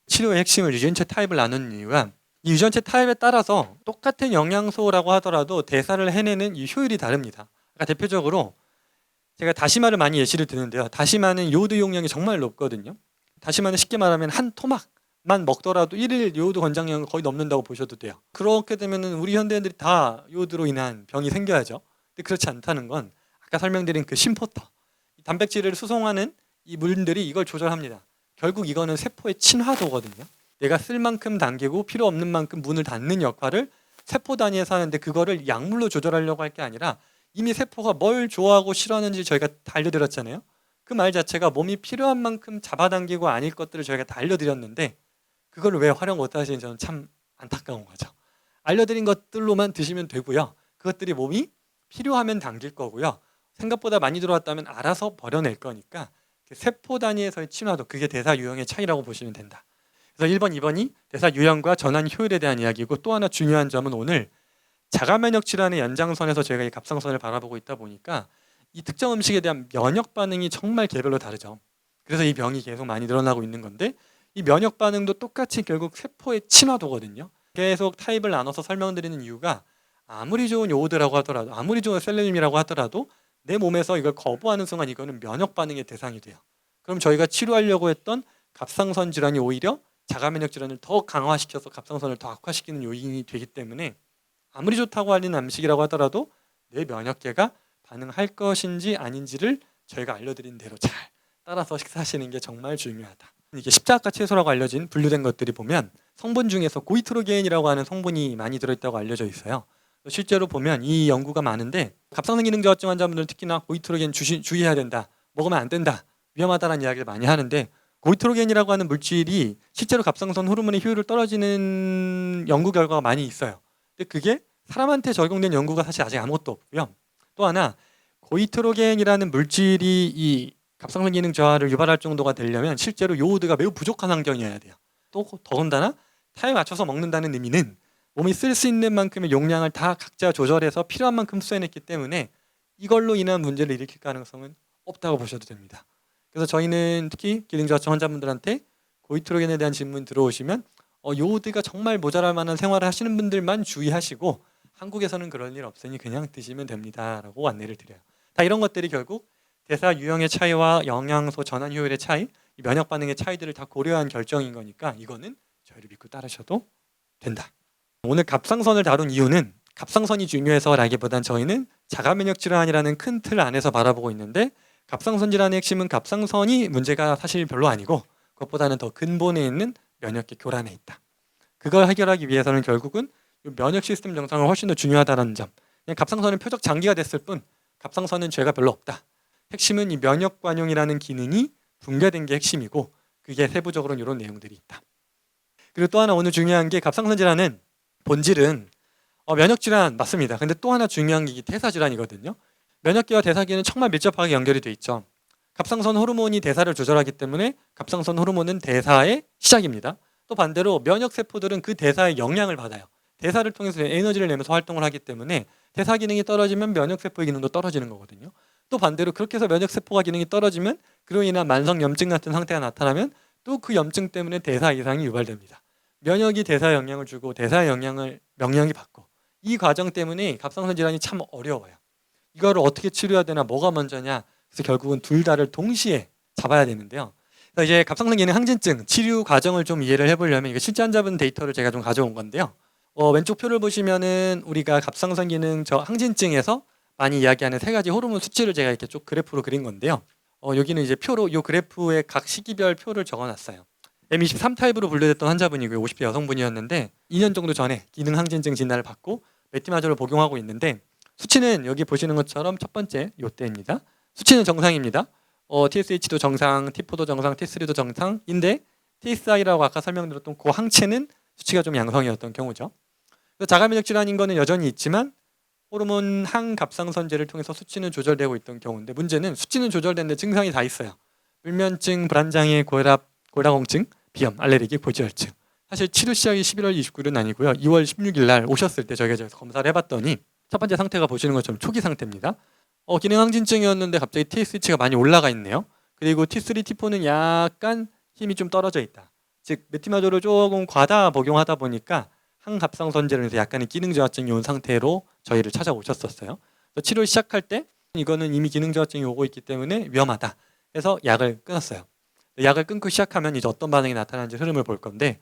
치료의 핵심을 유전체 타입을 나누는 이유가, 이 유전체 타입에 따라서 똑같은 영양소라고 하더라도 대사를 해내는 이 효율이 다릅니다. 그러니까 대표적으로 제가 다시마를 많이 예시를 드는데요, 다시마는 요오드 용량이 정말 높거든요. 다시마는 쉽게 말하면 한 토막만 먹더라도 1일 요오드 권장량을 거의 넘는다고 보셔도 돼요. 그렇게 되면 우리 현대인들이 다 요오드로 인한 병이 생겨야죠. 근데 그렇지 않다는 건, 아까 설명드린 그 심포터, 단백질을 수송하는 이 물들이 이걸 조절합니다. 결국 이거는 세포의 친화도거든요. 내가 쓸 만큼 당기고 필요 없는 만큼 문을 닫는 역할을 세포 단위에서 하는데, 그거를 약물로 조절하려고 할 게 아니라 이미 세포가 뭘 좋아하고 싫어하는지 저희가 다 알려드렸잖아요. 그 말 자체가 몸이 필요한 만큼 잡아당기고 아닐 것들을 저희가 다 알려드렸는데, 그걸 왜 활용 못하시는지 저는 참 안타까운 거죠. 알려드린 것들로만 드시면 되고요, 그것들이 몸이 필요하면 당길 거고요, 생각보다 많이 들어왔다면 알아서 버려낼 거니까 세포 단위에서의 친화도, 그게 대사 유형의 차이라고 보시면 된다. 그래서 1번, 2번이 대사 유형과 전환 효율에 대한 이야기고, 또 하나 중요한 점은 오늘 자가면역 질환의 연장선에서 저희가 이 갑상선을 바라보고 있다 보니까 이 특정 음식에 대한 면역 반응이 정말 개별로 다르죠. 그래서 이 병이 계속 많이 늘어나고 있는 건데, 이 면역 반응도 똑같이 결국 세포의 친화도거든요. 계속 타입을 나눠서 설명드리는 이유가, 아무리 좋은 요오드라고 하더라도, 아무리 좋은 셀레늄이라고 하더라도 내 몸에서 이걸 거부하는 순간 이거는 면역 반응의 대상이 돼요. 그럼 저희가 치료하려고 했던 갑상선 질환이 오히려 자가면역 질환을 더 강화시켜서 갑상선을 더 악화시키는 요인이 되기 때문에, 아무리 좋다고 하는 음식이라고 하더라도 내 면역계가 반응할 것인지 아닌지를 저희가 알려드린 대로 잘 따라서 식사하시는 게 정말 중요하다. 이게 십자가 채소라고 알려진 분류된 것들이 보면 성분 중에서 고이트로겐이라고 하는 성분이 많이 들어있다고 알려져 있어요. 실제로 보면 이 연구가 많은데, 갑상선 기능 저하증 환자분들은 특히나 고이트로겐 주의해야 된다, 먹으면 안 된다, 위험하다는 이야기를 많이 하는데, 고이트로겐이라고 하는 물질이 실제로 갑상선 호르몬의 효율을 떨어지는 연구 결과가 많이 있어요. 근데 그게 사람한테 적용된 연구가 사실 아직 아무것도 없고요. 또 하나, 고이트로겐이라는 물질이 이 갑상선 기능 저하를 유발할 정도가 되려면 실제로 요오드가 매우 부족한 환경이어야 돼요. 또 더군다나 타에 맞춰서 먹는다는 의미는 몸이 쓸 수 있는 만큼의 용량을 다 각자 조절해서 필요한 만큼 흡수해냈기 때문에 이걸로 인한 문제를 일으킬 가능성은 없다고 보셔도 됩니다. 그래서 저희는 특히 기능저하증 환자분들한테 고이트로겐에 대한 질문 들어오시면 요오드가 정말 모자랄 만한 생활을 하시는 분들만 주의하시고, 한국에서는 그럴 일 없으니 그냥 드시면 됩니다 라고 안내를 드려요. 다 이런 것들이 결국 대사 유형의 차이와 영양소 전환 효율의 차이, 면역 반응의 차이들을 다 고려한 결정인 거니까 이거는 저희를 믿고 따르셔도 된다. 오늘 갑상선을 다룬 이유는 갑상선이 중요해서라기보단 저희는 자가면역 질환이라는 큰 틀 안에서 바라보고 있는데, 갑상선 질환의 핵심은 갑상선이 문제가 사실 별로 아니고 그것보다는 더 근본에 있는 면역계 교란에 있다. 그걸 해결하기 위해서는 결국은 이 면역 시스템 정상은 훨씬 더 중요하다는 점. 그냥 갑상선은 표적 장기가 됐을 뿐 갑상선은 죄가 별로 없다. 핵심은 이 면역관용이라는 기능이 붕괴된 게 핵심이고 그게 세부적으로는 이런 내용들이 있다. 그리고 또 하나 오늘 중요한 게 갑상선 질환은 본질은 면역 질환 맞습니다. 근데 또 하나 중요한 게 대사 질환이거든요. 면역계와 대사계는 정말 밀접하게 연결이 돼 있죠. 갑상선 호르몬이 대사를 조절하기 때문에 갑상선 호르몬은 대사의 시작입니다. 또 반대로 면역 세포들은 그 대사의 영향을 받아요. 대사를 통해서 에너지를 내면서 활동을 하기 때문에 대사 기능이 떨어지면 면역 세포의 기능도 떨어지는 거거든요. 또 반대로 그렇게 해서 면역 세포가 기능이 떨어지면 그로 인한 만성 염증 같은 상태가 나타나면 또 그 염증 때문에 대사 이상이 유발됩니다. 면역이 대사에 영향을 주고 대사의 영향을 명령이 받고 이 과정 때문에 갑상선 질환이 참 어려워요. 이거를 어떻게 치료해야 되나 뭐가 먼저냐 그래서 결국은 둘 다를 동시에 잡아야 되는데요. 그래서 이제 갑상선 기능 항진증 치료 과정을 좀 이해를 해보려면 이거 실제 환자분 데이터를 제가 좀 가져온 건데요. 왼쪽 표를 보시면은 우리가 갑상선 기능 저 항진증에서 많이 이야기하는 세 가지 호르몬 수치를 제가 이렇게 쭉 그래프로 그린 건데요. 여기는 이제 표로 이 그래프의 각 시기별 표를 적어놨어요. M23 타입으로 분류됐던 환자분이고요. 50대 여성분이었는데 2년 정도 전에 기능 항진증 진단을 받고 메티마졸을 복용하고 있는데 수치는 여기 보시는 것처럼 첫 번째 요때입니다. 수치는 정상입니다. TSH도 정상, T4도 정상, T3도 정상인데 TSI라고 아까 설명드렸던 그 항체는 수치가 좀 양성이었던 경우죠. 그래서 자가면역 질환인 거는 여전히 있지만 호르몬 항갑상선제를 통해서 수치는 조절되고 있던 경우인데 문제는 수치는 조절되는데 증상이 다 있어요. 불면증, 불안장애, 골다공증, 비염, 알레르기, 고지혈증. 사실 치료 시작이 11월 29일은 아니고요. 2월 16일 날 오셨을 때 저희가 검사를 해봤더니 첫 번째 상태가 보시는 것처럼 초기 상태입니다. 기능 항진증이었는데 갑자기 TSH가 많이 올라가 있네요. 그리고 T3, T4는 약간 힘이 좀 떨어져 있다. 즉 메티마졸을 조금 과다 복용하다 보니까 항갑상선제로 해서 약간의 기능 저하증이 온 상태로 저희를 찾아오셨었어요. 치료 시작할 때 이거는 이미 기능 저하증이 오고 있기 때문에 위험하다. 해서 약을 끊었어요. 약을 끊고 시작하면 이제 어떤 반응이 나타나는지 흐름을 볼 건데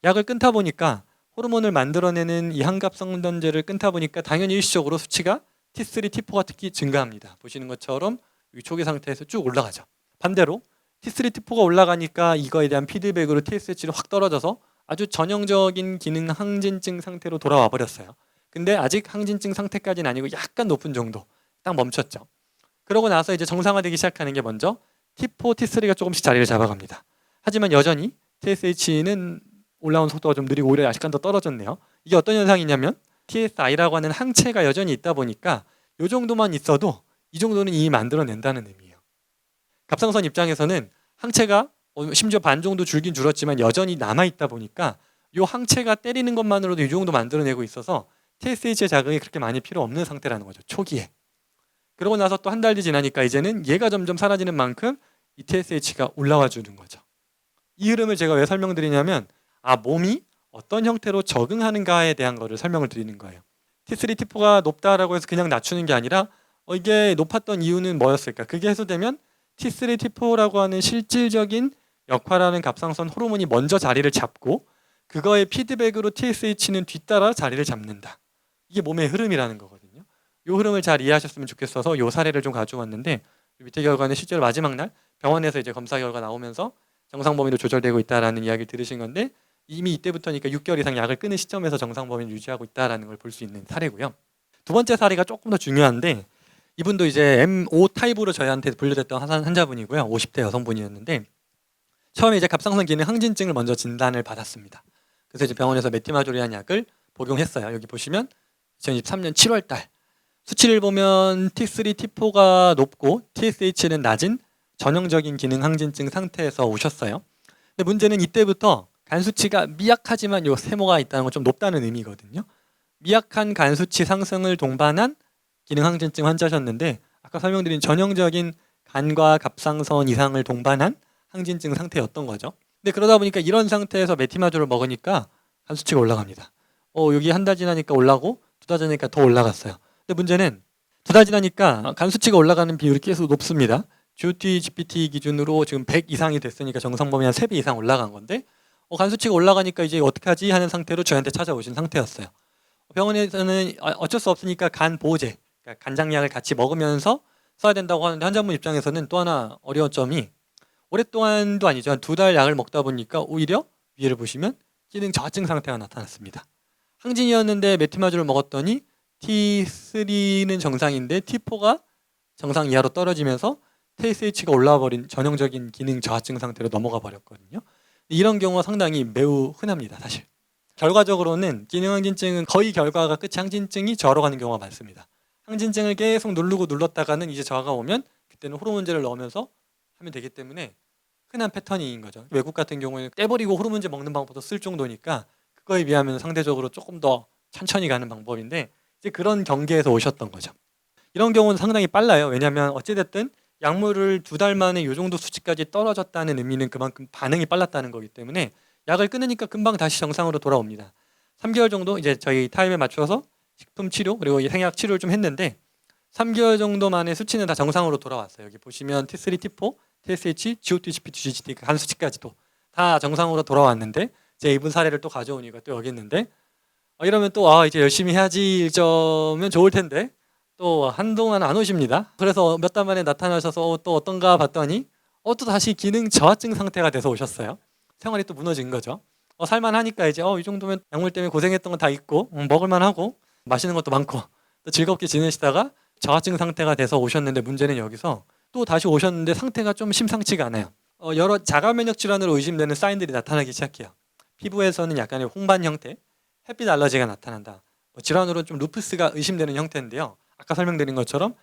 약을 끊다 보니까 호르몬을 만들어내는 이 항갑상선제를 끊다 보니까 당연히 일시적으로 수치가 T3, T4가 특히 증가합니다. 보시는 것처럼 이 초기 상태에서 쭉 올라가죠. 반대로 T3, T4가 올라가니까 이거에 대한 피드백으로 TSH는 확 떨어져서 아주 전형적인 기능 항진증 상태로 돌아와 버렸어요. 근데 아직 항진증 상태까지는 아니고 약간 높은 정도 딱 멈췄죠. 그러고 나서 이제 정상화되기 시작하는 게 먼저 T4, T3가 조금씩 자리를 잡아갑니다. 하지만 여전히 TSH는 올라온 속도가 좀 느리고 오히려 약간 더 떨어졌네요. 이게 어떤 현상이냐면 TSI라고 하는 항체가 여전히 있다 보니까 이 정도만 있어도 이 정도는 이미 만들어낸다는 의미예요. 갑상선 입장에서는 항체가 심지어 반 정도 줄긴 줄었지만 여전히 남아있다 보니까 이 항체가 때리는 것만으로도 이 정도 만들어내고 있어서 TSH의 자극이 그렇게 많이 필요 없는 상태라는 거죠. 초기에. 그러고 나서 또 한 달 뒤 지나니까 이제는 얘가 점점 사라지는 만큼 이 TSH가 올라와 주는 거죠. 이 흐름을 제가 왜 설명드리냐면 몸이 어떤 형태로 적응하는가에 대한 거를 설명을 드리는 거예요. T3, T4가 높다라고 해서 그냥 낮추는 게 아니라 이게 높았던 이유는 뭐였을까? 그게 해소되면 T3, T4라고 하는 실질적인 역할하는 갑상선 호르몬이 먼저 자리를 잡고 그거의 피드백으로 TSH는 뒤따라 자리를 잡는다. 이게 몸의 흐름이라는 거거든요. 이 흐름을 잘 이해하셨으면 좋겠어서 이 사례를 좀 가져왔는데 밑에 결과는 실제로 마지막 날 병원에서 이제 검사 결과 나오면서 정상 범위로 조절되고 있다라는 이야기를 들으신 건데 이미 이때부터니까 6개월 이상 약을 끊은 시점에서 정상 범위를 유지하고 있다라는 걸 볼 수 있는 사례고요. 두 번째 사례가 조금 더 중요한데 이분도 이제 M5 타입으로 저희한테 분류됐던 환자분이고요. 50대 여성분이었는데 처음에 이제 갑상선 기능 항진증을 먼저 진단을 받았습니다. 그래서 이제 병원에서 메티마졸이라는 약을 복용했어요. 여기 보시면 2023년 7월 달 수치를 보면 T3, T4가 높고 TSH는 낮은 전형적인 기능 항진증 상태에서 오셨어요. 근데 문제는 이때부터 간 수치가 미약하지만 요 세모가 있다는 건 좀 높다는 의미거든요. 미약한 간 수치 상승을 동반한 기능 항진증 환자셨는데 아까 설명드린 전형적인 간과 갑상선 이상을 동반한 항진증 상태였던 거죠. 근데 그러다 보니까 이런 상태에서 메티마졸을 먹으니까 간 수치가 올라갑니다. 여기 한 달 지나니까 올라고 두 달 지나니까 더 올라갔어요. 근데 문제는 두 달 지나니까 간 수치가 올라가는 비율이 계속 높습니다. GOT, GPT 기준으로 지금 100 이상이 됐으니까 정상 범위 한 3배 이상 올라간 건데 간 수치가 올라가니까 이제 어떡하지 하는 상태로 저희한테 찾아오신 상태였어요. 병원에서는 어쩔 수 없으니까 간 보호제, 그러니까 간장약을 같이 먹으면서 써야 된다고 하는데 환자분 입장에서는 또 하나 어려운 점이 오랫동안도 아니죠. 한 2달 약을 먹다 보니까 오히려 위를 보시면 기능 저하증 상태가 나타났습니다. 항진이었는데 메티마주를 먹었더니 T3는 정상인데 T4가 정상 이하로 떨어지면서 TSH가 올라와 버린 전형적인 기능 저하증 상태로 넘어가 버렸거든요. 이런 경우가 상당히 매우 흔합니다, 사실. 결과적으로는 기능 항진증은 거의 결과가 끝이 항진증이 저하로 가는 경우가 많습니다. 항진증을 계속 누르고 눌렀다가는 이제 저하가 오면 그때는 호르몬제를 넣으면서 하면 되기 때문에 흔한 패턴인 거죠. 외국 같은 경우에는 떼버리고 호르몬제 먹는 방법도 쓸 정도니까 그거에 비하면 상대적으로 조금 더 천천히 가는 방법인데 이제 그런 경계에서 오셨던 거죠. 이런 경우는 상당히 빨라요. 왜냐하면 어찌됐든 약물을 2달 만에 이 정도 수치까지 떨어졌다는 의미는 그만큼 반응이 빨랐다는 거기 때문에 약을 끊으니까 금방 다시 정상으로 돌아옵니다. 3개월 정도 이제 저희 타임에 맞춰서 식품 치료 그리고 생약 치료를 좀 했는데 3개월 정도 만에 수치는 다 정상으로 돌아왔어요. 여기 보시면 T3, T4, TSH, GOT, GPT, GGT 간 수치까지도 다 정상으로 돌아왔는데 제 이분 사례를 또 가져온 이유가 또 여기 있는데 이러면 또 이제 열심히 해야지 점은 좋을 텐데 또 한동안 안 오십니다. 그래서 몇 달 만에 나타나셔서 또 어떤가 봤더니 또 다시 기능 저하증 상태가 돼서 오셨어요. 생활이 또 무너진 거죠. 살만하니까 이제 이 정도면 약물 때문에 고생했던 건 다 있고 먹을만하고 맛있는 것도 많고 또 즐겁게 지내시다가 저하증 상태가 돼서 오셨는데 문제는 여기서 또 다시 오셨는데 상태가 좀 심상치가 않아요. 여러 자가 면역 질환으로 의심되는 사인들이 나타나기 시작해요. 피부에서는 약간의 홍반 형태, 햇빛 알러지가 나타난다. 질환으로 좀 루푸스가 의심되는 형태인데요. 아까 설명드린 것처럼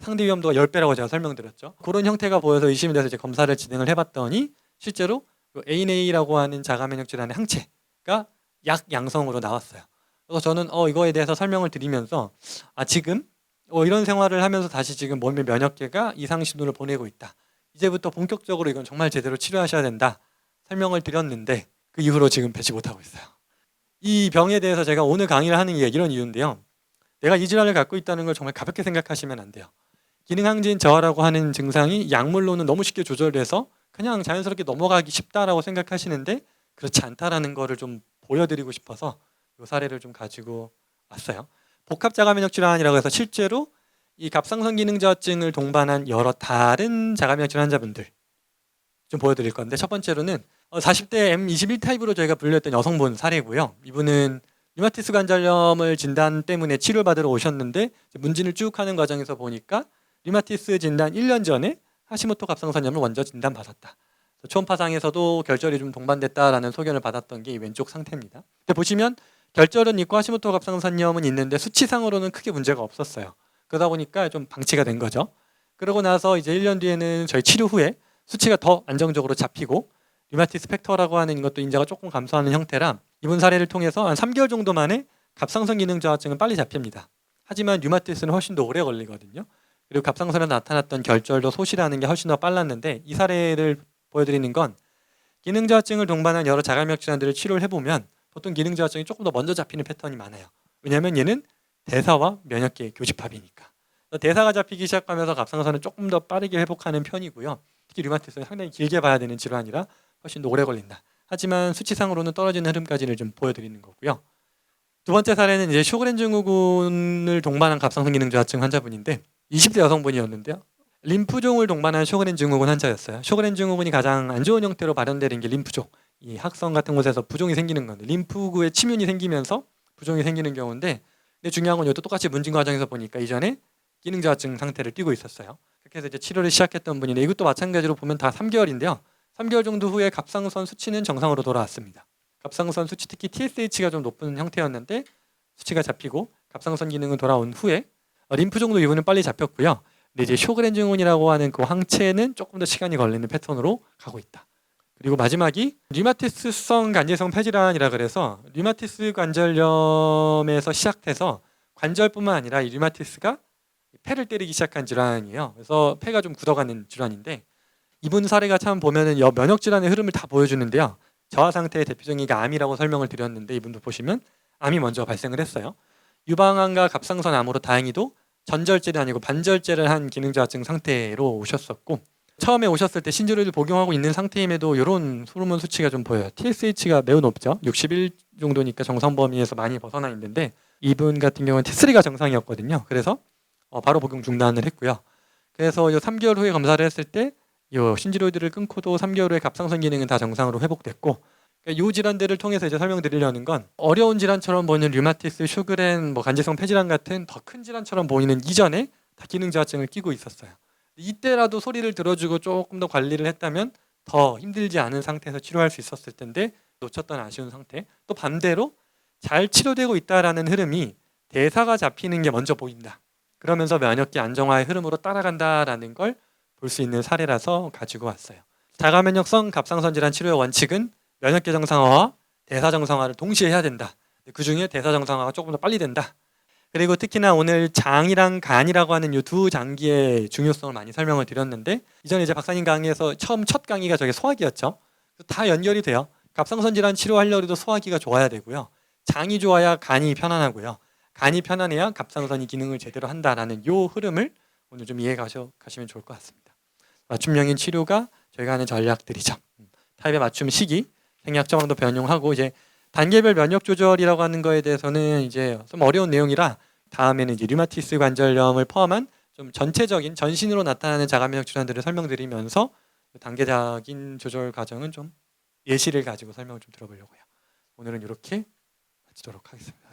상대 위험도가 10배라고 제가 설명드렸죠. 그런 형태가 보여서 의심이 돼서 이제 검사를 진행을 해봤더니 실제로 ANA라고 하는 자가 면역 질환의 항체가 약 양성으로 나왔어요. 그래서 저는 이거에 대해서 설명을 드리면서 지금 이런 생활을 하면서 다시 지금 몸의 면역계가 이상 신호를 보내고 있다. 이제부터 본격적으로 이건 정말 제대로 치료하셔야 된다. 설명을 드렸는데 그 이후로 지금 뵙지 못하고 있어요. 이 병에 대해서 제가 오늘 강의를 하는 이유가 이런 이유인데요. 내가 이 질환을 갖고 있다는 걸 정말 가볍게 생각하시면 안 돼요. 기능항진 저하라고 하는 증상이 약물로는 너무 쉽게 조절돼서 그냥 자연스럽게 넘어가기 쉽다라고 생각하시는데 그렇지 않다라는 거를 좀 보여드리고 싶어서 이 사례를 좀 가지고 왔어요. 복합 자가면역 질환이라고 해서 실제로 이 갑상선 기능 저하증을 동반한 여러 다른 자가면역 질환자분들 좀 보여드릴 건데 첫 번째로는 40대 M21 타입으로 저희가 분류했던 여성분 사례고요. 이분은 류마티스 관절염을 진단 때문에 치료를 받으러 오셨는데 문진을 쭉 하는 과정에서 보니까 류마티스 진단 1년 전에 하시모토 갑상선염을 먼저 진단받았다. 초음파상에서도 결절이 좀 동반됐다라는 소견을 받았던 게 이 왼쪽 상태입니다. 근데 보시면 결절은 있고 하시모토 갑상선염은 있는데 수치상으로는 크게 문제가 없었어요. 그러다 보니까 좀 방치가 된 거죠. 그러고 나서 이제 1년 뒤에는 저희 치료 후에 수치가 더 안정적으로 잡히고 류마티스 팩터라고 하는 것도 인자가 조금 감소하는 형태라 이분 사례를 통해서 한 3개월 정도 만에 갑상선 기능 저하증은 빨리 잡힙니다. 하지만 류마티스는 훨씬 더 오래 걸리거든요. 그리고 갑상선에 나타났던 결절도 소실하는 게 훨씬 더 빨랐는데 이 사례를 보여드리는 건 기능 저하증을 동반한 여러 자가면역 질환들을 치료를 해보면 보통 기능 저하증이 조금 더 먼저 잡히는 패턴이 많아요. 왜냐하면 얘는 대사와 면역계의 교집합이니까. 대사가 잡히기 시작하면서 갑상선은 조금 더 빠르게 회복하는 편이고요. 특히 류마티스는 상당히 길게 봐야 되는 질환이라 훨씬 더 오래 걸린다. 하지만 수치상으로는 떨어지는 흐름까지를 좀 보여드리는 거고요. 두 번째 사례는 이제 쇼그렌 증후군을 동반한 갑상선 기능 저하증 환자분인데 20대 여성분이었는데요. 림프종을 동반한 쇼그렌 증후군 환자였어요. 쇼그렌 증후군이 가장 안 좋은 형태로 발현되는 게 림프종. 이 학성 같은 곳에서 부종이 생기는 건데 림프구에 침윤이 생기면서 부종이 생기는 경우인데 근데 중요한 건 이것도 똑같이 문진 과정에서 보니까 이전에 기능 저하증 상태를 띠고 있었어요. 그렇게 해서 이제 치료를 시작했던 분인데 이것도 마찬가지로 보면 다 3개월인데요. 3개월 정도 후에 갑상선 수치는 정상으로 돌아왔습니다. 갑상선 수치 특히 TSH가 좀 높은 형태였는데 수치가 잡히고 갑상선 기능은 돌아온 후에 림프종도 이분은 빨리 잡혔고요. 근데 이제 쇼그렌 증후군이라고 하는 그 항체는 조금 더 시간이 걸리는 패턴으로 가고 있다. 그리고 마지막이 류마티스성 관절성 폐질환이라 그래서 류마티스 관절염에서 시작해서 관절뿐만 아니라 이 류마티스가 폐를 때리기 시작한 질환이에요. 그래서 폐가 좀 굳어가는 질환인데 이분 사례가 참 보면은 면역 질환의 흐름을 다 보여주는데요. 저하 상태의 대표적인 게 암이라고 설명을 드렸는데 이분도 보시면 암이 먼저 발생을 했어요. 유방암과 갑상선 암으로 다행히도 전절제는 아니고 반절제를 한 기능 저하증 상태로 오셨었고 처음에 오셨을 때 신지로이드 복용하고 있는 상태임에도 이런 호르몬 수치가 좀 보여요. TSH가 매우 높죠. 61 정도니까 정상 범위에서 많이 벗어나 있는데 이분 같은 경우는 T3가 정상이었거든요. 그래서 바로 복용 중단을 했고요. 그래서 3개월 후에 검사를 했을 때 신지로이드를 끊고도 3개월 후에 갑상선 기능은 다 정상으로 회복됐고 그러니까 요 질환들을 통해서 이제 설명드리려는 건 어려운 질환처럼 보이는 류마티스, 쇼그렌, 뭐 간질성 폐질환 같은 더 큰 질환처럼 보이는 이전에 다 기능 저하증을 끼고 있었어요. 이때라도 소리를 들어주고 조금 더 관리를 했다면 더 힘들지 않은 상태에서 치료할 수 있었을 텐데 놓쳤던 아쉬운 상태. 또 반대로 잘 치료되고 있다라는 흐름이 대사가 잡히는 게 먼저 보인다. 그러면서 면역기 안정화의 흐름으로 따라간다라는 걸 볼 수 있는 사례라서 가지고 왔어요. 자가면역성 갑상선 질환 치료의 원칙은 면역계 정상화와 대사 정상화를 동시에 해야 된다. 그 중에 대사 정상화가 조금 더 빨리 된다. 그리고 특히나 오늘 장이랑 간이라고 하는 이 두 장기의 중요성을 많이 설명을 드렸는데 이전에 이제 박사님 강의에서 첫 강의가 저게 소화기였죠. 다 연결이 돼요. 갑상선 질환 치료하려고 해도 소화기가 좋아야 되고요. 장이 좋아야 간이 편안하고요. 간이 편안해야 갑상선이 기능을 제대로 한다라는 이 흐름을 오늘 좀 이해해 가시면 좋을 것 같습니다. 맞춤형인 치료가 저희가 하는 전략들이죠. 타입의 맞춤 시기, 생리학 정황도 변용하고 이제 단계별 면역 조절이라고 하는 거에 대해서는 이제 좀 어려운 내용이라 다음에는 이제 류마티스 관절염을 포함한 좀 전체적인 전신으로 나타나는 자가면역 질환들을 설명드리면서 단계적인 조절 과정은 좀 예시를 가지고 설명을 좀 들어보려고요. 오늘은 이렇게 마치도록 하겠습니다.